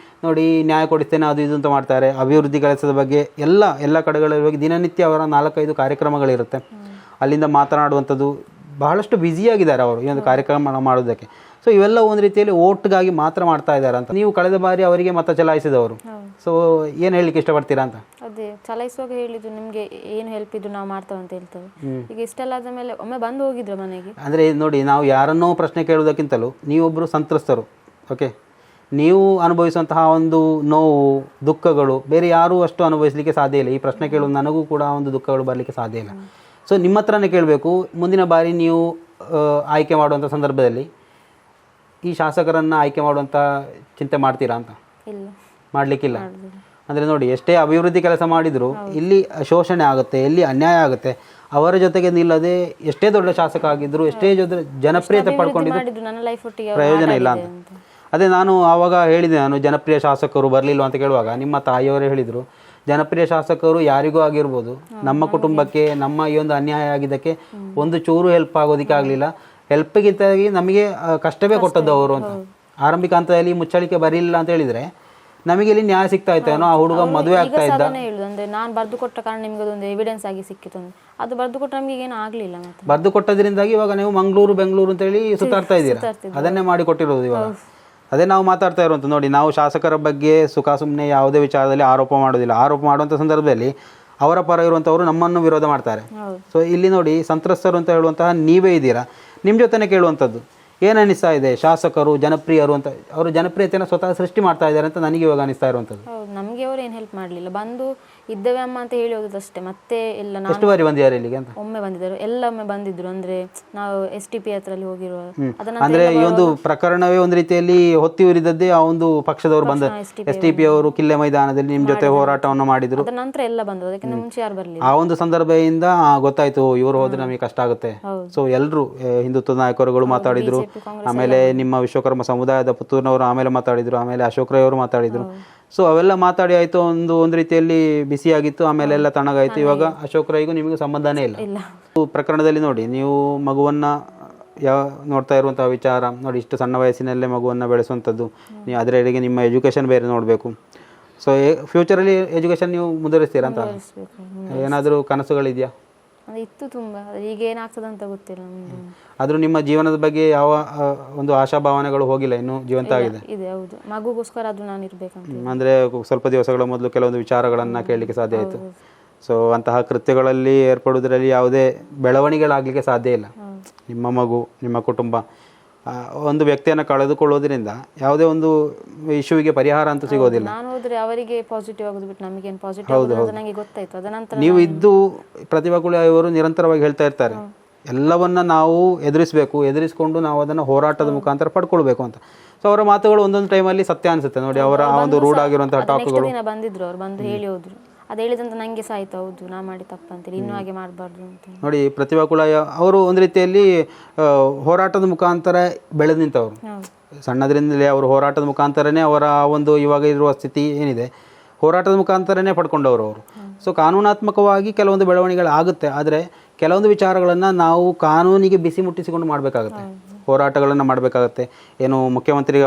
ನೋಡಿ ನ್ಯಾಯ ಕೊಡಿಸ್ತೇನೆ ಅದು ಇದು ಅಂತ ಮಾಡ್ತಾರೆ. ಅಭಿವೃದ್ಧಿ ಕೆಲಸದ ಬಗ್ಗೆ ಎಲ್ಲ ಕಡೆಗಳಲ್ಲಿ ಹೋಗಿ ದಿನನಿತ್ಯ ಅವರ 4-5 ಕಾರ್ಯಕ್ರಮಗಳಿರುತ್ತೆ. ಅಲ್ಲಿಂದ ಮಾತನಾಡುವಂಥದ್ದು ಬಹಳಷ್ಟು ಬ್ಯುಸಿಯಾಗಿದ್ದಾರೆ ಅವರು ಈ ಒಂದು ಕಾರ್ಯಕ್ರಮ ಮಾಡೋದಕ್ಕೆ. ಸೊ ಇವೆಲ್ಲ ಒಂದು ರೀತಿಯಲ್ಲಿ ಓಟ್ಗಾಗಿ ಮಾತ್ರ ಮಾಡ್ತಾ ಇದ್ದಾರೆ ಅಂತ. ನೀವು ಕಳೆದ ಬಾರಿ ಅವರಿಗೆ ಮತ ಚಲಾಯಿಸಿದವರು, ಸೊ ಏನು ಹೇಳಲಿಕ್ಕೆ ಇಷ್ಟಪಡ್ತೀರಾ ಅಂತ? ಅದೇ ಚಲಾಯಿಸುವಾಗ ಹೇಳಿದ್ರು ನಿಮಗೆ ಏನು ಹೆಲ್ಪ್ ಇದ್ರು ನಾವು ಮಾಡ್ತೇವೆ ಅಂತ ಹೇಳ್ತೇವೆ. ಈಗ ಇಷ್ಟೆಲ್ಲ ಆದ ಮೇಲೆ ಒಮ್ಮೆ ಬಂದು ಹೋಗಿದ್ರು ಮನೆಗೆ. ಅಂದರೆ ನೋಡಿ, ನಾವು ಯಾರನ್ನೋ ಪ್ರಶ್ನೆ ಕೇಳುವುದಕ್ಕಿಂತಲೂ ನೀವೊಬ್ಬರು ಸಂತ್ರಸ್ತರು, ಓಕೆ, ನೀವು ಅನುಭವಿಸುವಂತಹ ಒಂದು ನೋವು ದುಃಖಗಳು ಬೇರೆ ಯಾರೂ ಅಷ್ಟು ಅನುಭವಿಸಲಿಕ್ಕೆ ಸಾಧ್ಯ ಇಲ್ಲ. ಈ ಪ್ರಶ್ನೆ ಕೇಳುವುದು ನನಗೂ ಕೂಡ ಒಂದು ದುಃಖಗಳು ಬರಲಿಕ್ಕೆ ಸಾಧ್ಯ ಇಲ್ಲ. ಸೊ ನಿಮ್ಮ ಹತ್ರನೇ ಕೇಳಬೇಕು, ಮುಂದಿನ ಬಾರಿ ನೀವು ಆಯ್ಕೆ ಮಾಡುವಂಥ ಸಂದರ್ಭದಲ್ಲಿ ಈ ಶಾಸಕರನ್ನು ಆಯ್ಕೆ ಮಾಡುವಂಥ ಚಿಂತೆ ಮಾಡ್ತೀರಾ ಅಂತ? ಇಲ್ಲ, ಮಾಡಲಿಕ್ಕಿಲ್ಲ. ಅಂದರೆ ನೋಡಿ, ಎಷ್ಟೇ ಅಭಿವೃದ್ಧಿ ಕೆಲಸ ಮಾಡಿದರೂ ಇಲ್ಲಿ ಶೋಷಣೆ ಆಗುತ್ತೆ, ಎಲ್ಲಿ ಅನ್ಯಾಯ ಆಗುತ್ತೆ. ಅವರ ಜೊತೆಗೆ ನಿಲ್ಲದೆ ಎಷ್ಟೇ ದೊಡ್ಡ ಶಾಸಕ ಆಗಿದ್ರು, ಎಷ್ಟೇ ಜನಪ್ರಿಯತೆ ಪಡ್ಕೊಂಡಿದ್ರು ನನ್ನ ಲೈಫ್ ಒಟ್ಟಿಗೆ ಪ್ರಯೋಜನ ಇಲ್ಲ ಅಂತ. ಅದೇ ನಾನು ಆವಾಗ ಹೇಳಿದೆ, ನಾನು ಜನಪ್ರಿಯ ಶಾಸಕರು ಬರಲಿಲ್ಲ ಅಂತ ಕೇಳುವಾಗ ನಿಮ್ಮ ತಾಯಿಯವರೇ ಹೇಳಿದರು, ಜನಪ್ರಿಯ ಶಾಸಕರು ಯಾರಿಗೂ ಆಗಿರ್ಬೋದು, ನಮ್ಮ ಕುಟುಂಬಕ್ಕೆ ನಮ್ಮ ಈ ಒಂದು ಅನ್ಯಾಯ ಆಗಿದ್ದಕ್ಕೆ ಒಂದು ಚೂರು ಹೆಲ್ಪ್ ಆಗೋದಕ್ಕೆ ಆಗಲಿಲ್ಲ, ಹೆಲ್ಪ್ಗಿಂತಾಗಿ ನಮಗೆ ಕಷ್ಟವೇ ಕೊಟ್ಟದ್ದು ಅವರು ಅಂತ. ಆರಂಭಿಕ ಹಂತದಲ್ಲಿ ಮುಚ್ಚಳಿಕೆ ಬರಲಿಲ್ಲ ಅಂತ ಹೇಳಿದರೆ ನಮಗೆ ಇಲ್ಲಿ ನ್ಯಾಯ ಸಿಗ್ತಾ ಇತ್ತೇನೋ, ಆ ಹುಡುಗ ಮದುವೆ ಆಗ್ತಾ ಇದ್ದ. ಅಂದ್ರೆ ನಾನು ಬರೆದು ಕೊಟ್ಟ ಕಾರಣ ನಿಮಗೆ ಅದೊಂದು ಎವಿಡೆನ್ಸ್ ಆಗಿ ಸಿಕ್ಕಿತು, ಅದು ಬರೆದು ಕೊಟ್ಟು ನಮಗೆ ಏನು ಆಗಲಿಲ್ಲ. ಮತ್ತೆ ಬರೆದು ಕೊಟ್ಟದ್ರಿಂದಾಗಿ ಇವಾಗ ನೀವು ಮಂಗಳೂರು ಬೆಂಗಳೂರು ಅಂತೇಳಿ ಸುತ್ತಾಡ್ತಾ ಇದ್ದೀರಾ, ಅದನ್ನೇ ಮಾಡಿ ಕೊಟ್ಟಿರೋದು ಇವಾಗ. ಅದೇ ನಾವು ಮಾತಾಡ್ತಾ ಇರುವಂಥ ನೋಡಿ, ನಾವು ಶಾಸಕರ ಬಗ್ಗೆ ಸುಖ ಸುಮ್ಮನೆ ಯಾವುದೇ ವಿಚಾರದಲ್ಲಿ ಆರೋಪ ಮಾಡೋದಿಲ್ಲ. ಆರೋಪ ಮಾಡುವಂಥ ಸಂದರ್ಭದಲ್ಲಿ ಅವರ ಪರ ಇರುವಂಥವರು ನಮ್ಮನ್ನು ವಿರೋಧ ಮಾಡ್ತಾರೆ. ಸೊ ಇಲ್ಲಿ ನೋಡಿ, ಸಂತ್ರಸ್ತರು ಅಂತ ಹೇಳುವಂತಹ ನೀವೇ ಇದ್ದೀರಾ, ನಿಮ್ಮ ಜೊತೆನೇ ಕೇಳುವಂಥದ್ದು ಏನು ಅನಿಸ್ತಾ ಇದೆ? ಶಾಸಕರು ಜನಪ್ರಿಯರು ಅಂತ ಅವರು ಜನಪ್ರಿಯತೆಯನ್ನು ಸ್ವತಃ ಸೃಷ್ಟಿ ಮಾಡ್ತಾ ಇದ್ದಾರೆ ಅಂತ ನನಗೆ ಇವಾಗ ಅನಿಸ್ತಾ ಇರುವಂಥದ್ದು. ಹೌದು, ನಮಗೆ ಅವರು ಏನು ಹೆಲ್ಪ್ ಮಾಡಲಿಲ್ಲ, ಬಂದು ಇದ್ದೇವೆ ಅಮ್ಮ ಅಂತ ಹೇಳಿ ಹೋದಷ್ಟೇ. ಮತ್ತೆ ಎಲ್ಲ ಎಷ್ಟು ಬಾರಿ ಬಂದಿದ್ದಾರೆ ಇಲ್ಲಿಗೆ ಅಂತ? ಒಮ್ಮೆ ಬಂದಿದ್ದಾರೆ, ಎಲ್ಲ ಒಮ್ಮೆ ಬಂದಿದ್ರು. ಅಂದ್ರೆ ನಾವು STP ಹತ್ರಲ್ಲಿ ಹೋಗಿರುವ ಅಂದ್ರೆ ಈ ಒಂದು ಪ್ರಕರಣವೇ ಒಂದು ರೀತಿಯಲ್ಲಿ ಹೊತ್ತಿ ಉರಿದದ್ದೇ ಆ ಒಂದು ಪಕ್ಷದವರು ಬಂದ STP ಅವರು ಕಿಲ್ಲೆ ಮೈದಾನದಲ್ಲಿ ನಿಮ್ಮ ಜೊತೆ ಹೋರಾಟವನ್ನು ಮಾಡಿದ್ರು. ಅದರ ನಂತರ ಎಲ್ಲ ಬಂದು, ಅದಕ್ಕಿಂತ ಮುಂಚೆ ಯಾರು ಬರಲಿಲ್ಲ. ಆ ಒಂದು ಸಂದರ್ಭದಿಂದ ಗೊತ್ತಾಯ್ತು ಇವರು ಹೋದ್ರೆ ನಮಗೆ ಕಷ್ಟ ಆಗುತ್ತೆ. ಸೊ ಎಲ್ಲರೂ ಹಿಂದುತ್ವದ ನಾಯಕರುಗಳು ಮಾತಾಡಿದ್ರು, ಆಮೇಲೆ ನಿಮ್ಮ ವಿಶ್ವಕರ್ಮ ಸಮುದಾಯದ ಪುತ್ತೂರಿನವರು ಆಮೇಲೆ ಮಾತಾಡಿದ್ರು, ಆಮೇಲೆ ಅಶೋಕ್ ರೈ ಅವರು ಮಾತಾಡಿದ್ರು. ಸೊ ಅವೆಲ್ಲ ಮಾತಾಡಿ ಆಯಿತು, ಒಂದು ರೀತಿಯಲ್ಲಿ ಬಿಸಿಯಾಗಿತ್ತು, ಆಮೇಲೆ ಎಲ್ಲ ತಣ್ಣಗಾಯಿತು. ಇವಾಗ ಅಶೋಕ್ ರೈಗೂ ನಿಮಗೂ ಸಂಬಂಧನೇ ಇಲ್ಲ. ಪ್ರಕರಣದಲ್ಲಿ ನೋಡಿ, ನೀವು ಮಗುವನ್ನು ನೋಡ್ತಾ ಇರುವಂತಹ ವಿಚಾರ ನೋಡಿ, ಇಷ್ಟು ಸಣ್ಣ ವಯಸ್ಸಿನಲ್ಲೇ ಮಗುವನ್ನು ಬೆಳೆಸುವಂಥದ್ದು, ನೀವು ಅದರೆಡೆಗೆ ನಿಮ್ಮ ಎಜುಕೇಷನ್ ಬೇರೆ ನೋಡಬೇಕು. ಸೊ ಫ್ಯೂಚರಲ್ಲಿ ಎಜುಕೇಷನ್ ನೀವು ಮುಂದುವರಿಸ್ತೀರಾ ಅಂತ ಏನಾದರೂ ಕನಸುಗಳಿದೆಯಾ? ಇತ್ತು ತುಂಬ, ಈಗ ಏನಾಗ್ತದೆ ಅಂತ ಗೊತ್ತಿಲ್ಲ. ಆದರೂ ನಿಮ್ಮ ಜೀವನದ ಬಗ್ಗೆ ಯಾವ ಒಂದು ಆಶಾಭಾವನೆಗಳು ಹೋಗಿಲ್ಲ, ಇನ್ನೂ ಜೀವಂತ ಆಗಿದೆ? ಇದೆ, ಹೌದು. ಮಗುಗೋಸ್ಕರ ಅದು ನಾನು ಇರಬೇಕಂತ. ಅಂದರೆ ಸ್ವಲ್ಪ ದಿವಸಗಳ ಮೊದಲು ಕೆಲವೊಂದು ವಿಚಾರಗಳನ್ನು ಕೇಳಲಿಕ್ಕೆ ಸಾಧ್ಯ ಆಯಿತು. ಸೊ ಅಂತಹ ಕೃತ್ಯಗಳಲ್ಲಿ ಏರ್ಪಡುವುದರಲ್ಲಿ ಯಾವುದೇ ಬೆಳವಣಿಗೆಗಳಾಗಲಿಕ್ಕೆ ಸಾಧ್ಯ ಇಲ್ಲ. ನಿಮ್ಮ ಮಗು, ನಿಮ್ಮ ಕುಟುಂಬ, ಒಂದು ವ್ಯಕ್ತಿಯನ್ನು ಕಳೆದುಕೊಳ್ಳೋದ್ರಿಂದ ಯಾವುದೇ ಒಂದು ಇಶ್ಯೂಗೆ ಪರಿಹಾರ ಅಂತೂ ಸಿಗೋದಿಲ್ಲ. ನಾನು ಹೋದ್ರೆ ಅವರಿಗೆ ಪಾಸಿಟಿವ್ ಆಗೋದು ಬಿಟ್ಟು ನಮಗೆ ಏನು ಪಾಸಿಟಿವ್ ಆಗೋದು ನನಗೆ ಗೊತ್ತಾಯ್ತು. ಅದನಂತರ ನೀವು ಇದ್ದು ಪ್ರತಿಭಾಕುಳಿ ಅವರು ನಿರಂತರವಾಗಿ ಹೇಳ್ತಾ ಇರ್ತಾರೆ, ಎಲ್ಲವನ್ನ ನಾವು ಎದುರಿಸ್ಕೊಂಡು ನಾವು ಅದನ್ನು ಹೋರಾಟದ ಮುಖಾಂತರ ಪಡ್ಕೊಳ್ಬೇಕು ಅಂತ. ಸೊ ಅವರ ಮಾತುಗಳು ಒಂದೊಂದು ಟೈಮಲ್ಲಿ ಸತ್ಯ ಅನಿಸುತ್ತೆ ನೋಡಿ, ಅವರ ಒಂದು ರೂಢ ಆಗಿರುವಂತಹ ಟಾಕ್ಗಳು. ಬಂದಿದ್ರು, ಅವ್ರು ಬಂದು ಹೇಳಿ ಹೋದ್ರು, ಅದು ಹೇಳಿದಂತ ನಂಗೆ ಸಹ ಆಯ್ತು, ಹೌದು ನಾ ಮಾಡಿ ತಪ್ಪಂತೇಳಿ, ಇನ್ನೂ ಹಾಗೆ ಮಾಡಬಾರ್ದು ಅಂತ. ನೋಡಿ, ಪ್ರತಿಭಾ ಕುಳಾಯ ಅವರು ಒಂದು ರೀತಿಯಲ್ಲಿ ಹೋರಾಟದ ಮುಖಾಂತರ ಬೆಳೆದು ನಿಂತವರು. ಸಣ್ಣದ್ರಿಂದಲೇ ಅವರು ಹೋರಾಟದ ಮುಖಾಂತರನೇ ಅವರ ಒಂದು ಇವಾಗ ಇರುವ ಸ್ಥಿತಿ ಏನಿದೆ, ಹೋರಾಟದ ಮುಖಾಂತರನೇ ಪಡ್ಕೊಂಡವರು ಅವರು. ಸೊ ಕಾನೂನಾತ್ಮಕವಾಗಿ ಕೆಲವೊಂದು ಬೆಳವಣಿಗೆಗಳಾಗುತ್ತೆ, ಆದರೆ ಕೆಲವೊಂದು ವಿಚಾರಗಳನ್ನು ನಾವು ಕಾನೂನಿಗೆ ಬಿಸಿ ಮುಟ್ಟಿಸಿಕೊಂಡು ಮಾಡಬೇಕಾಗುತ್ತೆ, ಹೋರಾಟಗಳನ್ನು ಮಾಡಬೇಕಾಗತ್ತೆ. ಏನು ಮುಖ್ಯಮಂತ್ರಿ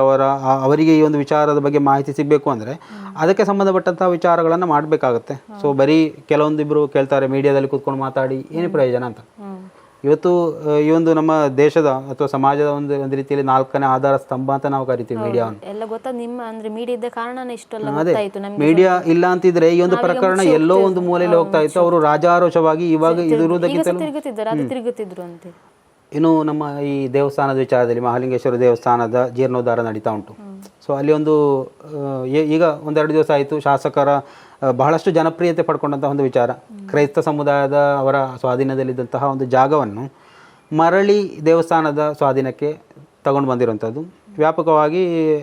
ಅವರಿಗೆ ಈ ಒಂದು ವಿಚಾರದ ಬಗ್ಗೆ ಮಾಹಿತಿ ಸಿಗಬೇಕು ಅಂದರೆ ಅದಕ್ಕೆ ಸಂಬಂಧಪಟ್ಟಂಥ ವಿಚಾರಗಳನ್ನು ಮಾಡಬೇಕಾಗತ್ತೆ. ಸೊ ಬರೀ ಕೆಲವೊಂದಿಬ್ಬರು ಕೇಳ್ತಾರೆ ಮೀಡಿಯಾದಲ್ಲಿ ಕೂತ್ಕೊಂಡು ಮಾತಾಡಿ ಏನು ಪ್ರಯೋಜನ ಅಂತ. ಇವತ್ತು ಈ ಒಂದು ನಮ್ಮ ದೇಶದ ಅಥವಾ ಸಮಾಜದ ಒಂದು ರೀತಿಯಲ್ಲಿ 4ನೇ ಆಧಾರ ಸ್ತಂಭ ಅಂತ ನಾವು ಕರಿತೀವಿ ಮೀಡಿಯಾವನ್ನು. ಎಲ್ಲ ಗೊತ್ತಾ ನಿಮ್ಮ ಅಂದ್ರೆ ಮೀಡಿಯಾ ಇದ್ದ ಕಾರಣನೇ ಇಷ್ಟೆಲ್ಲ ಗೊತ್ತಾಯಿತು ನಮಗೆ. ಮೀಡಿಯಾ ಇಲ್ಲ ಅಂತಿದ್ರೆ ಈ ಒಂದು ಪ್ರಕರಣ ಎಲ್ಲೋ ಒಂದು ಮೂಲೆಯಲ್ಲಿ ಹೋಗ್ತಾ ಇತ್ತು. ಅವರು ರಾಜಾರೋಷವಾಗಿ ಇವಾಗ ಇರುವುದಕ್ಕಿಂತ ತಿರುಗುತ್ತಿದ್ರು ಅಂತೆ. ಇನ್ನು ನಮ್ಮ ಈ ದೇವಸ್ಥಾನದ ವಿಚಾರದಲ್ಲಿ ಮಹಾಲಿಂಗೇಶ್ವರ ದೇವಸ್ಥಾನದ ಜೀರ್ಣೋದ್ಧಾರ ನಡೀತಾ ಉಂಟು. ಸೊ ಅಲ್ಲಿ ಒಂದು ಈಗ 1-2 ದಿವಸ ಆಯಿತು, ಶಾಸಕರ ಬಹಳಷ್ಟು ಜನಪ್ರಿಯತೆ ಪಡ್ಕೊಂಡಂಥ ಒಂದು ವಿಚಾರ, ಕ್ರೈಸ್ತ ಸಮುದಾಯದ ಅವರ ಸ್ವಾಧೀನದಲ್ಲಿದ್ದಂತಹ ಒಂದು ಜಾಗವನ್ನು ಮರಳಿ ದೇವಸ್ಥಾನದ ಸ್ವಾಧೀನಕ್ಕೆ ತಗೊಂಡು ಬಂದಿರುವಂಥದ್ದು. ವ್ಯಾಪಕವಾಗಿ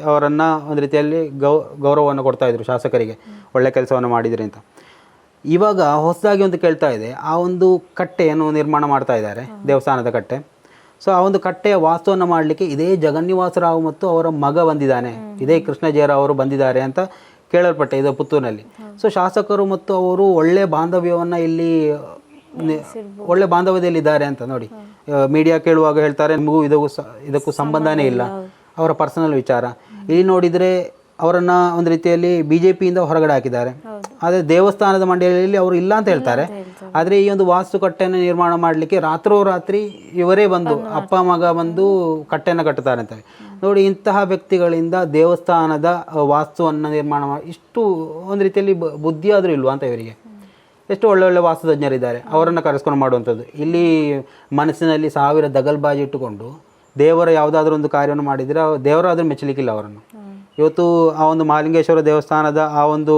ಅವರನ್ನು ಒಂದು ರೀತಿಯಲ್ಲಿ ಗೌರವವನ್ನು ಕೊಡ್ತಾಯಿದ್ರು, ಶಾಸಕರಿಗೆ ಒಳ್ಳೆ ಕೆಲಸವನ್ನು ಮಾಡಿದ್ರಿ ಅಂತ. ಇವಾಗ ಹೊಸದಾಗಿ ಒಂದು ಕೇಳ್ತಾ ಇದೆ, ಆ ಒಂದು ಕಟ್ಟೆಯನ್ನು ನಿರ್ಮಾಣ ಮಾಡ್ತಾ ಇದ್ದಾರೆ, ದೇವಸ್ಥಾನದ ಕಟ್ಟೆ. ಸೊ ಆ ಒಂದು ಕಟ್ಟೆಯ ವಾಸ್ತುವನ್ನು ಮಾಡಲಿಕ್ಕೆ ಇದೇ ಜಗನ್ನಿವಾಸ ರಾವ್ ಮತ್ತು ಅವರ ಮಗ ಬಂದಿದ್ದಾನೆ, ಇದೇ ಕೃಷ್ಣ ಜೇರಾವ್ ಅವರು ಬಂದಿದ್ದಾರೆ ಅಂತ ಕೇಳಲ್ಪಟ್ಟೆ ಇದು ಪುತ್ತೂರಿನಲ್ಲಿ. ಸೊ ಶಾಸಕರು ಮತ್ತು ಅವರು ಒಳ್ಳೆ ಬಾಂಧವ್ಯವನ್ನು ಇಲ್ಲಿ ಒಳ್ಳೆ ಬಾಂಧವ್ಯದಲ್ಲಿದ್ದಾರೆ ಅಂತ ನೋಡಿ. ಮೀಡಿಯಾ ಕೇಳುವಾಗ ಹೇಳ್ತಾರೆ ನಿಮಗೂ ಇದಕ್ಕೂ ಸಂಬಂಧನೇ ಇಲ್ಲ, ಅವರ ಪರ್ಸನಲ್ ವಿಚಾರ. ಇಲ್ಲಿ ನೋಡಿದರೆ ಅವರನ್ನು ಒಂದು ರೀತಿಯಲ್ಲಿ BJPಯಿಂದ ಹೊರಗಡೆ ಹಾಕಿದ್ದಾರೆ. ಆದರೆ ದೇವಸ್ಥಾನದ ಮಂಡಳಿಯಲ್ಲಿ ಅವರು ಇಲ್ಲ ಅಂತ ಹೇಳ್ತಾರೆ. ಆದರೆ ಈ ಒಂದು ವಾಸ್ತುಕಟ್ಟೆಯನ್ನು ನಿರ್ಮಾಣ ಮಾಡಲಿಕ್ಕೆ ರಾತ್ರೋರಾತ್ರಿ ಇವರೇ ಬಂದು ಅಪ್ಪ ಮಗ ಬಂದು ಕಟ್ಟೆಯನ್ನು ಕಟ್ಟುತ್ತಾರೆ ಅಂತ ನೋಡಿ. ಇಂತಹ ವ್ಯಕ್ತಿಗಳಿಂದ ದೇವಸ್ಥಾನದ ವಾಸ್ತುವನ್ನು ನಿರ್ಮಾಣ ಮಾಡಿ ಇಷ್ಟು ಒಂದು ರೀತಿಯಲ್ಲಿ ಬುದ್ಧಿ ಆದರೂ ಇಲ್ವಾ ಅಂತ ಇವರಿಗೆ. ಎಷ್ಟು ಒಳ್ಳೊಳ್ಳೆ ವಾಸ್ತುತಜ್ಞರಿದ್ದಾರೆ, ಅವರನ್ನು ಕರೆಸ್ಕೊಂಡು ಮಾಡುವಂಥದ್ದು. ಇಲ್ಲಿ ಮನಸ್ಸಿನಲ್ಲಿ 1000 ದಗಲ್ಬಾಜಿ ಇಟ್ಟುಕೊಂಡು ದೇವರ ಯಾವುದಾದ್ರೂ ಒಂದು ಕಾರ್ಯವನ್ನು ಮಾಡಿದರೆ ದೇವರಾದರೂ ಮೆಚ್ಚಲಿಕ್ಕಿಲ್ಲ ಅವರನ್ನು. ಇವತ್ತು ಆ ಒಂದು ಮಹಾಲಿಂಗೇಶ್ವರ ದೇವಸ್ಥಾನದ ಆ ಒಂದು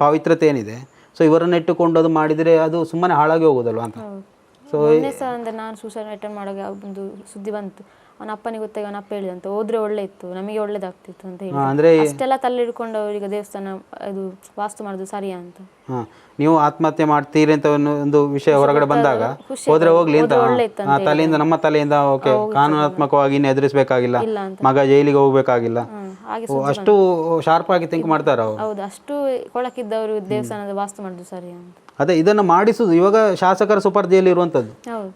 ಪವಿತ್ರತೆ ಏನಿದೆ, ಸೊ ಇವರನ್ನು ಇಟ್ಟುಕೊಂಡು ಅದು ಮಾಡಿದರೆ ಅದು ಸುಮ್ಮನೆ ಹಾಳಾಗಿ ಹೋಗೋದಲ್ವ ಅಂತ. ಸೊ ಅಂದರೆ ನಾನು ಸೂಸೈಡ್ ಅಟೆಂಡ್ ಮಾಡೋ ಒಂದು ಸುದ್ದಿ ಬಂತು. ಅವನ ಅಪ್ಪನಿಗೆ ಗೊತ್ತಾಗಿ ಅವನ ಅಪ್ಪ ಹೇಳಿದಂತೆ ಹೋದ್ರೆ ಒಳ್ಳೆ ಇತ್ತು, ನಮಗೆ ಒಳ್ಳೇದಾಗ್ತಿತ್ತು ಅಂತ ಹೇಳಿ. ಅಂದರೆ ಅಷ್ಟೆಲ್ಲ ತಲ್ಲಿಡ್ಕೊಂಡು ಅವರಿಗೆ ದೇವಸ್ಥಾನ ಅದು ವಾಸ್ತು ಮಾಡೋದು ಸರಿಯಾ ಅಂತ. ನೀವು ಆತ್ಮಹತ್ಯೆ ಮಾಡ್ತೀರಿ ಅಂತ ಒಂದು ವಿಷಯ ಹೊರಗಡೆ ಬಂದಾಗ ಹೋದ್ರೆ ಹೋಗ್ಲಿ ಅಂತ ತಲೆಯಿಂದ ನಮ್ಮ ತಲೆಯಿಂದ ಓಕೆ ಕಾನೂನಾತ್ಮಕವಾಗಿ ಇನ್ನು ಎದುರಿಸಬೇಕಾಗಿಲ್ಲ, ಮಗ ಜೈಲಿಗೆ ಹೋಗ್ಬೇಕಾಗಿಲ್ಲ, ಅಷ್ಟು ಶಾರ್ಪ್ ಆಗಿ ಥಿಂಕ್ ಮಾಡ್ತಾರೆ ಅವರು. ಹೌದು, ಅಷ್ಟು ಕೊಳಕಿದ್ದವರು ದೇವಸ್ಥಾನದ ವಾಸ್ತು ಮಾಡೋದು ಸರಿ ಅಂತ. ಅದೇ ಇದನ್ನು ಮಾಡಿಸುದು ಇವಾಗ ಶಾಸಕರ ಸುಪರ್ದಿಯಲ್ಲಿ ಇರುವಂಥದ್ದು.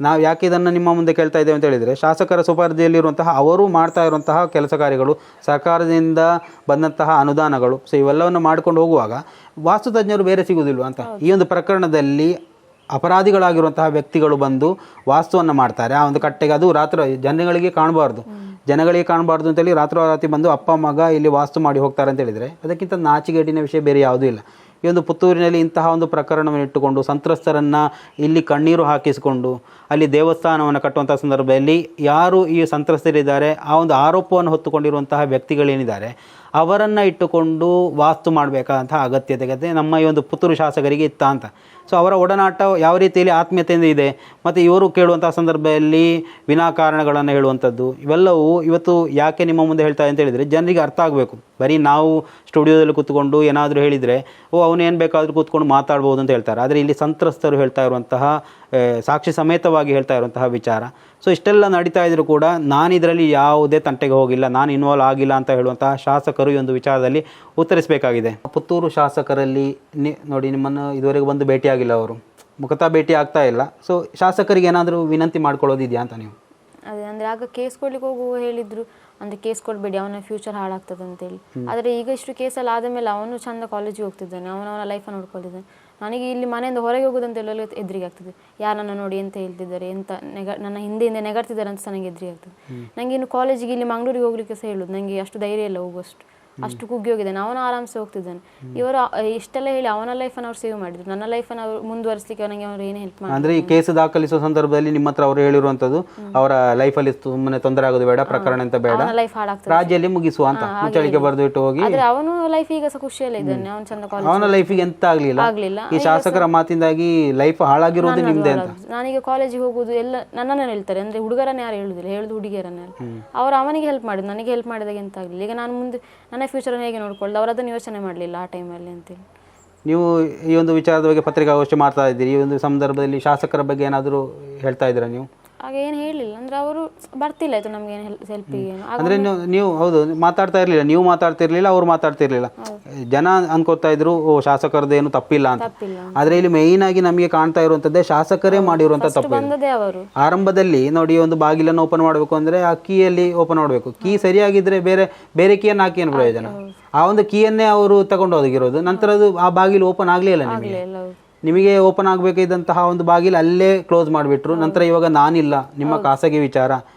ನಾವು ಯಾಕೆ ಇದನ್ನು ನಿಮ್ಮ ಮುಂದೆ ಕೇಳ್ತಾ ಇದ್ದೇವೆ ಅಂತ ಹೇಳಿದರೆ, ಶಾಸಕರ ಸುಪರ್ದಿಯಲ್ಲಿ ಇರುವಂತಹ ಅವರು ಮಾಡ್ತಾ ಇರುವಂತಹ ಕೆಲಸ ಕಾರ್ಯಗಳು, ಸರ್ಕಾರದಿಂದ ಬಂದಂತಹ ಅನುದಾನಗಳು, ಸೊ ಇವೆಲ್ಲವನ್ನು ಮಾಡ್ಕೊಂಡು ಹೋಗುವಾಗ ವಾಸ್ತುತಜ್ಞರು ಬೇರೆ ಸಿಗುವುದಿಲ್ವ ಅಂತ. ಈ ಒಂದು ಪ್ರಕರಣದಲ್ಲಿ ಅಪರಾಧಿಗಳಾಗಿರುವಂತಹ ವ್ಯಕ್ತಿಗಳು ಬಂದು ವಾಸ್ತುವನ್ನು ಮಾಡ್ತಾರೆ ಆ ಒಂದು ಕಟ್ಟೆಗೆ. ಅದು ರಾತ್ರಿ ಜನಗಳಿಗೆ ಕಾಣಬಾರ್ದು ಅಂತೇಳಿ ರಾತ್ರೋರಾತ್ರಿ ಬಂದು ಅಪ್ಪ ಮಗ ಇಲ್ಲಿ ವಾಸ್ತು ಮಾಡಿ ಹೋಗ್ತಾರೆ ಅಂತ ಹೇಳಿದರೆ ಅದಕ್ಕಿಂತ ನಾಚಿಗೇಡಿನ ವಿಷಯ ಬೇರೆ ಯಾವುದೂ ಇಲ್ಲ. ಈ ಒಂದು ಪುತ್ತೂರಿನಲ್ಲಿ ಇಂತಹ ಒಂದು ಪ್ರಕರಣವನ್ನು ಇಟ್ಟುಕೊಂಡು ಸಂತ್ರಸ್ತರನ್ನು ಇಲ್ಲಿ ಕಣ್ಣೀರು ಹಾಕಿಸಿಕೊಂಡು ಅಲ್ಲಿ ದೇವಸ್ಥಾನವನ್ನು ಕಟ್ಟುವಂಥ ಸಂದರ್ಭದಲ್ಲಿ ಯಾರು ಈ ಸಂತ್ರಸ್ತರಿದ್ದಾರೆ ಆ ಒಂದು ಆರೋಪವನ್ನು ಹೊತ್ತುಕೊಂಡಿರುವಂತಹ ವ್ಯಕ್ತಿಗಳೇನಿದ್ದಾರೆ ಅವರನ್ನು ಇಟ್ಟುಕೊಂಡು ವಾಸ್ತು ಮಾಡಬೇಕಾದಂತಹ ಅಗತ್ಯತೆ ನಮ್ಮ ಈ ಒಂದು ಪುತ್ತೂರು ಶಾಸಕರಿಗೆ ಇತ್ತ ಅಂತ. ಸೊ ಅವರ ಒಡನಾಟ ಯಾವ ರೀತಿಯಲ್ಲಿ ಆತ್ಮೀಯತೆಯಿಂದ ಇದೆ, ಮತ್ತು ಇವರು ಕೇಳುವಂಥ ಸಂದರ್ಭದಲ್ಲಿ ವಿನಾಕಾರಣಗಳನ್ನು ಹೇಳುವಂಥದ್ದು, ಇವೆಲ್ಲವೂ ಇವತ್ತು ಯಾಕೆ ನಿಮ್ಮ ಮುಂದೆ ಹೇಳ್ತಾ ಅಂತ ಹೇಳಿದರೆ ಜನರಿಗೆ ಅರ್ಥ ಆಗಬೇಕು. ಬರೀ ನಾವು ಸ್ಟುಡಿಯೋದಲ್ಲಿ ಕೂತ್ಕೊಂಡು ಏನಾದರೂ ಹೇಳಿದರೆ ಅವನು ಏನು ಬೇಕಾದರೂ ಕೂತ್ಕೊಂಡು ಮಾತಾಡ್ಬೋದು ಅಂತ ಹೇಳ್ತಾರೆ. ಆದರೆ ಇಲ್ಲಿ ಸಂತ್ರಸ್ತರು ಹೇಳ್ತಾ ಇರುವಂತಹ ಸಾಕ್ಷಿ ಸಮೇತವಾಗಿ ಹೇಳ್ತಾ ಇರುವಂತಹ ವಿಚಾರ. ಸೊ ಇಷ್ಟೆಲ್ಲ ನಡೀತಾ ಇದ್ದರೂ ಕೂಡ ನಾನು ಇದರಲ್ಲಿ ಯಾವುದೇ ತಂಟೆಗೆ ಹೋಗಿಲ್ಲ, ನಾನು ಇನ್ವಾಲ್ವ್ ಆಗಿಲ್ಲ ಅಂತ ಹೇಳುವಂತಹ ಶಾಸಕರು ಈ ಒಂದು ವಿಚಾರದಲ್ಲಿ ಉತ್ತರಿಸಬೇಕಾಗಿದೆ. ಪುತ್ತೂರು ಶಾಸಕರಲ್ಲಿ ನೋಡಿ, ನಿಮ್ಮನ್ನು ಇದುವರೆಗೂ ಬಂದು ಭೇಟಿಯಾಗಿಲ್ಲ, ಅವರು ಮುಖತಃ ಭೇಟಿ ಆಗ್ತಾ ಇಲ್ಲ. ಸೊ ಶಾಸಕರಿಗೆ ಏನಾದರೂ ವಿನಂತಿ ಮಾಡ್ಕೊಳ್ಳೋದಿದೆಯಾ ಅಂತ ನೀವು? ಅದೇ ಅಂದರೆ ಆಗ ಕೇಸ್ ಕೊಡ್ಲಿಕ್ಕೆ ಹೋಗುವ ಹೇಳಿದ್ರು, ಅಂದರೆ ಕೇಸ್ ಕೊಡಬೇಡಿ ಅವನ ಫ್ಯೂಚರ್ ಹಾಳಾಗ್ತದೆ ಅಂತೇಳಿ. ಆದರೆ ಈಗ ಇಷ್ಟು ಕೇಸಲ್ಲಿ ಆದಮೇಲೆ ಅವನು ಚಂದ ಕಾಲೇಜಿಗೆ ಹೋಗ್ತಿದ್ದಾನೆ, ಅವನ ಲೈಫನ್ನು ನೋಡ್ಕೊಳ್ತಿದ್ದಾನೆ. ನನಗೆ ಇಲ್ಲಿ ಮನೆಯಿಂದ ಹೊರಗೆ ಹೋಗೋದಂತ ಎಲ್ಲ ಎದುರಿಗೆ ಆಗ್ತದೆ. ಯಾರನ್ನು ನೋಡಿ ಎಂತ ಹೇಳ್ತಿದ್ದಾರೆ, ಎಂತ ನನ್ನ ಹಿಂದೆ ನೆಗಡ್ತಿದ್ದಾರೆ ಅಂತ ನನಗೆ ಎದುರಿಗೆ ಆಗ್ತದೆ. ನನಗೆ ಇನ್ನು ಕಾಲೇಜಿಗೆ ಇಲ್ಲಿ ಮಂಗಳೂರಿಗೆ ಹೋಗ್ಲಿಕ್ಕೆ ಸಹ ಹೇಳೋದು, ನನಗೆ ಅಷ್ಟು ಧೈರ್ಯ ಇಲ್ಲ ಹೋಗುವಷ್ಟು, ಅಷ್ಟು ಕುಗ್ಗಿ ಹೋಗಿದ್ದಾನೆ. ಅವನು ಆರಾಮ್ಸೆ ಹೋಗ್ತಿದ್ದಾನೆ. ಇವರು ಇಷ್ಟೆಲ್ಲ ಹೇಳಿ ಅವನ ಲೈಫನ್ನು ಅವ್ರು ಸೇವ್ ಮಾಡಿದ್ರು, ನನ್ನ ಲೈಫನ್ನು ಅವ್ರು ಮುಂದುವರಿಸಲಿಕ್ಕೆ ನನಗೆ ಅವ್ರು ಏನು ಹೆಲ್ಪ್ ಮಾಡಿ. ಅಂದರೆ ಈ ಕೇಸ್ ದಾಖಲಿಸುವ ಸಂದರ್ಭದಲ್ಲಿ ನಿಮ್ಮ ಹತ್ರ ಅವರು ಹೇಳಿರುವಂಥದ್ದು ಅವರ ಲೈಫಲ್ಲಿ ಸುಮ್ಮನೆ ತೊಂದರೆ ಆಗೋದು ಬೇಡ, ಪ್ರಕರಣ ಅಂತ ಬೇಡ, ಲೈಫ್ ಹಾಳಾಗ್ತದೆ, ರಾಜ್ಯದಲ್ಲಿ ಮುಗಿಸುವ ಅಂತ ಮುಚ್ಚಳಿಕೆ ಬರೆದು ಇಟ್ಟು ಹೋಗಿ. ಆದ್ರೆ ಅವನು ಲೈಫ್ ಈಗ ಸಹ ಖುಷಿಯಲ್ಲೇ ಇದ್ದಾನೆ, ಅವನು ಚಂದ ಕಾಲೇಜ್. ಅವನ ಲೈಫಿಗೆ ಎಂತ ಆಗ್ಲಿಲ್ಲ, ಈ ಶಾಸಕರ ಮಾತಿಂದಾಗಿ ಲೈಫ್ ಹಾಳಾಗಿರೋದು ನಿಮ್ದೆ ಅಂತ. ನಾನೀಗ ಕಾಲೇಜಿಗೆ ಹೋಗುದು ಎಲ್ಲ ನನ್ನನ್ನು ಹೇಳ್ತಾರೆ, ಅಂದ್ರೆ ಹುಡುಗರನ್ನ ಯಾರು ಹೇಳುದಿಲ್ಲ, ಹೇಳುದು ಹುಡುಗಿಯರನ್ನ. ಅವ್ರು ಅವನಿಗೆ ಹೆಲ್ಪ್ ಮಾಡಿದ್ರು, ನನಗೆ ಹೆಲ್ಪ್ ಮಾಡಿದಾಗ ಎಂತ ಆಗಲಿಲ್ಲ. ಈಗ ನಾನು ಮುಂದೆ ನನ್ನ ಫ್ಯೂಚರ್ ಹೇಗೆ ನೋಡ್ಕೊಳ್ಳೋದು, ಅವ್ರು ಅದನ್ನು ಯೋಚನೆ ಮಾಡಲಿಲ್ಲ ಆ ಟೈಮಲ್ಲಿ ಅಂತೇಳಿ. ನೀವು ಈ ಒಂದು ವಿಚಾರದ ಬಗ್ಗೆ ಪತ್ರಿಕಾಗೋಷ್ಠಿ ಮಾಡ್ತಾ ಇದ್ದೀರಿ, ಈ ಒಂದು ಸಂದರ್ಭದಲ್ಲಿ ಶಾಸಕರ ಬಗ್ಗೆ ಏನಾದರೂ ಹೇಳ್ತಾ ಇದ್ದೀರಾ ನೀವು? ಹಾಗೆ ಏನು ಹೇಳಿಲ್ಲ, ಅಂದ್ರೆ ಅವರು ಬರ್ತಿಲ್ಲ ಆಯ್ತು ನಮ್ಗೆ ಹೆಲ್ಪಿಗೆ. ಅಂದ್ರೆ ನೀವು ಹೌದು ಮಾತಾಡ್ತಾ ಇರ್ಲಿಲ್ಲ, ನೀವು ಮಾತಾಡ್ತಿರ್ಲಿಲ್ಲ, ಅವ್ರು ಮಾತಾಡ್ತಿರ್ಲಿಲ್ಲ. ಜನ ಅನ್ಕೋತಾ ಇದ್ರು ಓ ಶಾಸಕರದೇನು ತಪ್ಪಿಲ್ಲ ಅಂತ. ಆದ್ರೆ ಇಲ್ಲಿ ಮೇಯ್ನ್ ಆಗಿ ನಮಗೆ ಕಾಣ್ತಾ ಇರುವಂತದ್ದೇ ಶಾಸಕರೇ ಮಾಡಿರುವಂತ ತಪ್ಪು. ಆರಂಭದಲ್ಲಿ ನೋಡಿ, ಒಂದು ಬಾಗಿಲನ್ನು ಓಪನ್ ಮಾಡಬೇಕು ಅಂದ್ರೆ ಆ ಕೀಯಲ್ಲಿ ಓಪನ್ ಮಾಡಬೇಕು. ಕೀ ಸರಿಯಾಗಿದ್ರೆ ಬೇರೆ ಕೀಯನ್ನು ಹಾಕಿ ಏನು ಪ್ರಯೋಜನ? ಆ ಒಂದು ಕೀಯನ್ನೇ ಅವರು ತಗೊಂಡು ಹೋಗಿರೋದು. ನಂತರ ಅದು ಆ ಬಾಗಿಲು ಓಪನ್ ಆಗ್ಲೇ ಇಲ್ಲ ನಿಮಗೆ ಓಪನ್ ಆಗಬೇಕಿದ್ದಂತಹ ಒಂದು ಬಾಗಿಲು ಅಲ್ಲೇ ಕ್ಲೋಸ್ ಮಾಡಿಬಿಟ್ರು. ನಂತರ ಇವಾಗ ನಾನಿಲ್ಲ, ನಿಮ್ಮ ಖಾಸಗಿ ವಿಚಾರ,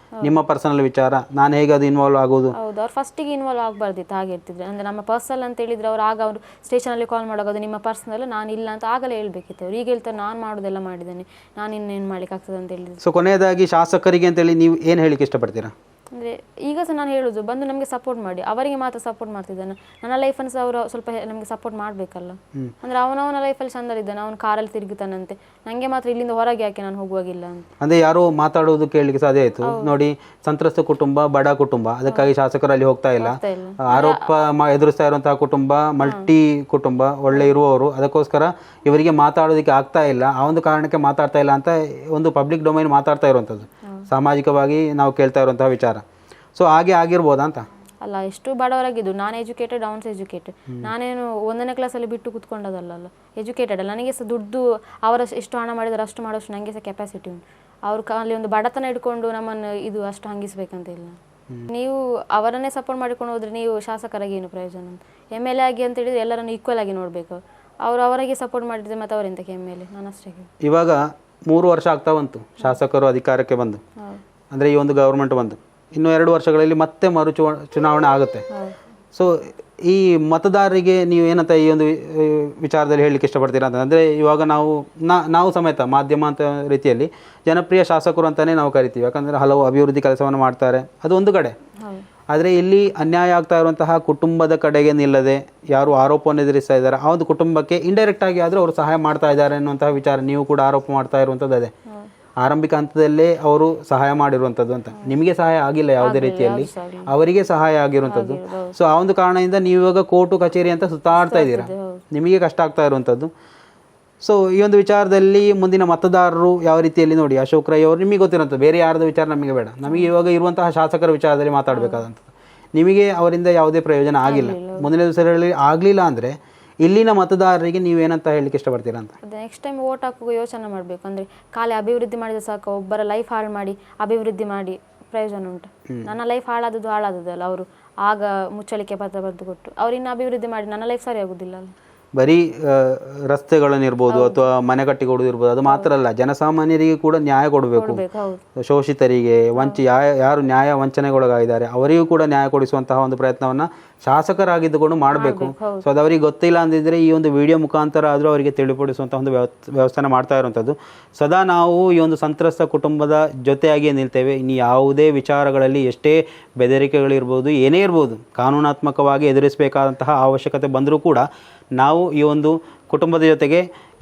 ನಿಮ್ಮ ಪರ್ಸನಲ್ ವಿಚಾರ, ನಾನು ಹೇಗೆ ಅದು ಇನ್ವಾಲ್ವ್ ಆಗೋದು? ಹೌದು, ಅವ್ರು ಫಸ್ಟಿಗೆ ಇನ್ವಾಲ್ವ್ ಆಗಬಾರ್ದಿತ್ತು, ಹಾಗೆ ಇರ್ತಿದ್ರು. ಅಂದರೆ ನಮ್ಮ ಪರ್ಸನಲ್ ಅಂತ ಹೇಳಿದ್ರೆ ಅವ್ರು ಆಗ ಅವರು ಸ್ಟೇಷನಲ್ಲಿ ಕಾಲ್ ಮಾಡೋದು ನಿಮ್ಮ ಪರ್ಸನಲ್, ನಾನು ಇಲ್ಲ ಅಂತ ಆಗಲೇ ಹೇಳ್ಬೇಕಿತ್ತು. ಅವ್ರು ಈಗ ಹೇಳ್ತಾರೆ ನಾನು ಮಾಡೋದೆಲ್ಲ ಮಾಡಿದ್ದೇನೆ, ನಾನು ಇನ್ನೇನು ಮಾಡ್ಲಿಕ್ಕೆ ಆಗ್ತದೆ ಅಂತ ಹೇಳಿದ್ರು. ಸೊ ಕೊನೆಯದಾಗಿ ಶಾಸಕರಿಗೆ ಅಂತೇಳಿ ನೀವು ಏನು ಹೇಳಿಕ್ಕೆ ಇಷ್ಟಪಡ್ತೀರಾ? ಅಂದರೆ ಈಗ ಸಹ ನಾನು ಹೇಳೋದು, ಬಂದು ನಮಗೆ ಸಪೋರ್ಟ್ ಮಾಡಿ. ಅವರಿಗೆ ಮಾತ್ರ ಸಪೋರ್ಟ್ ಮಾಡ್ತಿದ್ದಾನೆ, ನನ್ನ ಲೈಫನ್ನು ಸಹ ಅವರು ಸ್ವಲ್ಪ ನಮಗೆ ಸಪೋರ್ಟ್ ಮಾಡಬೇಕಲ್ಲ. ಅಂದರೆ ಅವನವನ ಲೈಫಲ್ಲಿ ಚಂದಲ್ಲಿದ್ದಾನೆ, ಅವನು ಕಾರಲ್ಲಿ ತಿರುಗುತ್ತಾನಂತೆ, ನನಗೆ ಮಾತ್ರ ಇಲ್ಲಿಂದ ಹೊರಗೆ ಯಾಕೆ ನಾನು ಹೋಗುವಾಗಿಲ್ಲ ಅಂತ. ಅಂದರೆ ಯಾರೋ ಮಾತಾಡೋದು ಕೇಳಲಿಕ್ಕೆ ಸಾಧ್ಯ ಆಯಿತು. ನೋಡಿ, ಸಂತ್ರಸ್ತ ಕುಟುಂಬ, ಬಡ ಕುಟುಂಬ, ಅದಕ್ಕಾಗಿ ಶಾಸಕರು ಅಲ್ಲಿ ಹೋಗ್ತಾ ಇಲ್ಲ. ಆರೋಪ ಎದುರಿಸ್ತಾ ಇರುವಂತಹ ಕುಟುಂಬ ಮಲ್ಟಿ ಕುಟುಂಬ, ಒಳ್ಳೆ ಇರುವವರು, ಅದಕ್ಕೋಸ್ಕರ ಇವರಿಗೆ ಮಾತಾಡೋದಕ್ಕೆ ಆಗ್ತಾ ಇಲ್ಲ, ಆ ಒಂದು ಕಾರಣಕ್ಕೆ ಮಾತಾಡ್ತಾ ಇಲ್ಲ ಅಂತ ಒಂದು ಪಬ್ಲಿಕ್ ಡೊಮೈನ್ ಮಾತಾಡ್ತಾ ಇರುವಂಥದ್ದು. ಸಾಮಾಜಿಕವಾಗಿ ನಾವು ಕೇಳ್ತಾ ಇರುವಂತಹ ವಿಚಾರ. ಸೊ ಹಾಗೆ ಆಗಿರ್ಬೋದಾ ಅಂತ? ಅಲ್ಲ, ಎಷ್ಟು ಬಡವರಾಗಿದ್ದು, ನಾನು ಎಜುಕೇಟೆಡ್, ಅವನ್ಸ್ ಎಜುಕೇಟೆಡ್. ನಾನೇನು 1ನೇ ಕ್ಲಾಸಲ್ಲಿ ಬಿಟ್ಟು ಕೂತ್ಕೊಂಡದಲ್ಲ, ಎಜುಕೇಟೆಡ್ ಅಲ್ಲ. ನನಗೆ ಸಹ ದುಡ್ಡು ಅವರ ಎಷ್ಟು ಹಣ ಮಾಡಿದರೆ ಅಷ್ಟು ಮಾಡೋಷ್ಟು ನನಗೆ ಸಹ ಕೆಪಾಸಿಟಿ ಉಂಟು. ಅವ್ರ ಅಲ್ಲಿ ಒಂದು ಬಡತನ ಇಟ್ಕೊಂಡು ನಮ್ಮನ್ನು ಇದು ಅಷ್ಟು ಹಂಗಿಸ್ಬೇಕಂತ ಇಲ್ಲ. ನೀವು ಅವರನ್ನೇ ಸಪೋರ್ಟ್ ಮಾಡಿಕೊಂಡು ಹೋದರೆ ನೀವು ಶಾಸಕರಾಗಿ ಏನು ಪ್ರಯೋಜನ? MLA ಆಗಿ ಅಂತ ಹೇಳಿದರೆ ಎಲ್ಲರನ್ನು ಈಕ್ವಲ್ ಆಗಿ ನೋಡಬೇಕು. ಅವರು ಅವರಿಗೆ ಸಪೋರ್ಟ್ ಮಾಡಿದರೆ ಮತ್ತು ಅವರೆಂತಕ್ಕೆ MLA? ನಾನು ಅಷ್ಟೇ. ಇವಾಗ 3 ವರ್ಷ ಆಗ್ತಾ ಬಂತು ಶಾಸಕರು ಅಧಿಕಾರಕ್ಕೆ ಬಂದು, ಅಂದರೆ ಈ ಒಂದು ಗೌರ್ಮೆಂಟ್ ಬಂದು ಇನ್ನು 2 ವರ್ಷಗಳಲ್ಲಿ ಮತ್ತೆ ಚುನಾವಣೆ ಆಗುತ್ತೆ. ಸೊ ಈ ಮತದಾರರಿಗೆ ನೀವು ಏನಂತ ಈ ಒಂದು ವಿಚಾರದಲ್ಲಿ ಹೇಳಲಿಕ್ಕೆ ಇಷ್ಟಪಡ್ತೀರಾ ಅಂತ? ಅಂದರೆ ಇವಾಗ ನಾವು ಸಮೇತ ಮಾಧ್ಯಮ ಅಂತ ರೀತಿಯಲ್ಲಿ ಜನಪ್ರಿಯ ಶಾಸಕರು ಅಂತಲೇ ನಾವು ಕರಿತೀವಿ. ಯಾಕಂದರೆ ಹಲವು ಅಭಿವೃದ್ಧಿ ಕೆಲಸವನ್ನು ಮಾಡ್ತಾರೆ, ಅದು ಒಂದು ಕಡೆ. ಆದರೆ ಇಲ್ಲಿ ಅನ್ಯಾಯ ಆಗ್ತಾ ಇರುವಂತಹ ಕುಟುಂಬದ ಕಡೆಗೆ ನಿಲ್ಲದೆ ಯಾರು ಆರೋಪವನ್ನು ಎದುರಿಸ್ತಾ ಇದ್ದಾರೆ ಆ ಒಂದು ಕುಟುಂಬಕ್ಕೆ ಇಂಡೈರೆಕ್ಟ್ ಆಗಿ ಆದರೂ ಅವರು ಸಹಾಯ ಮಾಡ್ತಾ ಇದ್ದಾರೆ ಅನ್ನುವಂತಹ ವಿಚಾರ ನೀವು ಕೂಡ ಆರೋಪ ಮಾಡ್ತಾ ಇರುವಂಥದ್ದು ಅದೇ. ಆರಂಭಿಕ ಹಂತದಲ್ಲೇ ಅವರು ಸಹಾಯ ಮಾಡಿರುವಂಥದ್ದು ಅಂತ. ನಿಮಗೆ ಸಹಾಯ ಆಗಿಲ್ಲ ಯಾವುದೇ ರೀತಿಯಲ್ಲಿ, ಅವರಿಗೆ ಸಹಾಯ ಆಗಿರುವಂಥದ್ದು. ಸೊ ಆ ಒಂದು ಕಾರಣದಿಂದ ನೀವು ಇವಾಗ ಕೋರ್ಟು ಕಚೇರಿ ಅಂತ ಸುತ್ತಾಡ್ತಾ ಇದ್ದೀರಾ, ನಿಮಗೆ ಕಷ್ಟ ಆಗ್ತಾ ಇರುವಂಥದ್ದು. ಸೊ ಈ ಒಂದು ವಿಚಾರದಲ್ಲಿ ಮುಂದಿನ ಮತದಾರರು ಯಾವ ರೀತಿಯಲ್ಲಿ ನೋಡಿ, ಅಶೋಕ್ ರೈ ಅವರು ನಿಮಗೆ ಗೊತ್ತಿರೋಂಥದ್ದು, ಬೇರೆ ಯಾರ್ದು ವಿಚಾರ ನಮಗೆ ಬೇಡ, ನಮಗೆ ಇವಾಗ ಇರುವಂತಹ ಶಾಸಕರ ವಿಚಾರದಲ್ಲಿ ಮಾತಾಡಬೇಕಾದಂಥದ್ದು. ನಿಮಗೆ ಅವರಿಂದ ಯಾವುದೇ ಪ್ರಯೋಜನ ಆಗಿಲ್ಲ, ಮುಂದಿನ ದಿವಸಗಳಲ್ಲಿ ಆಗಲಿಲ್ಲ ಅಂದರೆ ಇಲ್ಲಿನ ಮತದಾರರಿಗೆ ನೀವೇನಂತ ಹೇಳಲಿಕ್ಕೆ ಇಷ್ಟಪಡ್ತೀರಾ ಅಂತ? ನೆಕ್ಸ್ಟ್ ಟೈಮ್ ವೋಟ್ ಹಾಕುವ ಯೋಚನೆ ಮಾಡಬೇಕು. ಅಂದರೆ ಖಾಲಿ ಅಭಿವೃದ್ಧಿ ಮಾಡಿದ್ರೆ ಸಾಕು, ಒಬ್ಬರ ಲೈಫ್ ಹಾಳು ಮಾಡಿ ಅಭಿವೃದ್ಧಿ ಮಾಡಿ ಪ್ರಯೋಜನ ಉಂಟು? ನನ್ನ ಲೈಫ್ ಹಾಳಾದದ್ದಲ್ಲ, ಅವರು ಆಗ ಮುಚ್ಚಳಿಕೆ ಪತ್ರ ಬರೆದು ಕೊಟ್ಟು ಅವ್ರು ಇನ್ನು ಅಭಿವೃದ್ಧಿ ಮಾಡಿ ನನ್ನ ಲೈಫ್ ಸರಿ ಆಗೋದಿಲ್ಲ ಅಲ್ಲ. ಬರೀ ರಸ್ತೆಗಳನ್ನಿರ್ಬೋದು ಅಥವಾ ಮನೆ ಕಟ್ಟಿ ಕೊಡೋದಿರ್ಬೋದು, ಅದು ಮಾತ್ರ ಅಲ್ಲ, ಜನಸಾಮಾನ್ಯರಿಗೆ ಕೂಡ ನ್ಯಾಯ ಕೊಡಬೇಕು. ಶೋಷಿತರಿಗೆ, ಯಾರು ನ್ಯಾಯ ವಂಚನೆಗೊಳಗಾಗಿದ್ದಾರೆ ಅವರಿಗೂ ಕೂಡ ನ್ಯಾಯ ಕೊಡಿಸುವಂತಹ ಒಂದು ಪ್ರಯತ್ನವನ್ನು ಶಾಸಕರಾಗಿದ್ದುಕೊಂಡು ಮಾಡಬೇಕು. ಸೊ ಅದು ಅವರಿಗೆ ಗೊತ್ತಿಲ್ಲ ಅಂದಿದ್ರೆ ಈ ಒಂದು ವಿಡಿಯೋ ಮುಖಾಂತರ ಆದರೂ ಅವರಿಗೆ ತಿಳಿಪಡಿಸುವಂಥ ಒಂದು ವ್ಯವಸ್ಥೆನ ಮಾಡ್ತಾ ಇರುವಂಥದ್ದು. ಸದಾ ನಾವು ಈ ಒಂದು ಸಂತ್ರಸ್ತ ಕುಟುಂಬದ ಜೊತೆಯಾಗಿಯೇ ನಿಲ್ತೇವೆ. ಇನ್ನು ಯಾವುದೇ ವಿಚಾರಗಳಲ್ಲಿ ಎಷ್ಟೇ ಬೆದರಿಕೆಗಳಿರ್ಬೋದು, ಏನೇ ಇರ್ಬೋದು, ಕಾನೂನಾತ್ಮಕವಾಗಿ ಎದುರಿಸಬೇಕಾದಂತಹ ಅವಶ್ಯಕತೆ ಬಂದರೂ ಕೂಡ ನಾವು ಈ ಒಂದು ಕುಟುಂಬದ ಜೊತೆಗೆ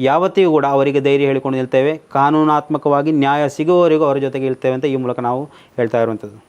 ಯಾವತ್ತಿಗೂ ಕೂಡ ಅವರಿಗೆ ಧೈರ್ಯ ಹೇಳಿಕೊಂಡು ನಿಲ್ತೇವೆ. ಕಾನೂನಾತ್ಮಕವಾಗಿ ನ್ಯಾಯ ಸಿಗುವವರೆಗೂ ಅವರ ಜೊತೆಗೆ ಇರ್ತೇವೆ ಅಂತ ಈ ಮೂಲಕ ನಾವು ಹೇಳ್ತಾ ಇರುವಂಥದ್ದು.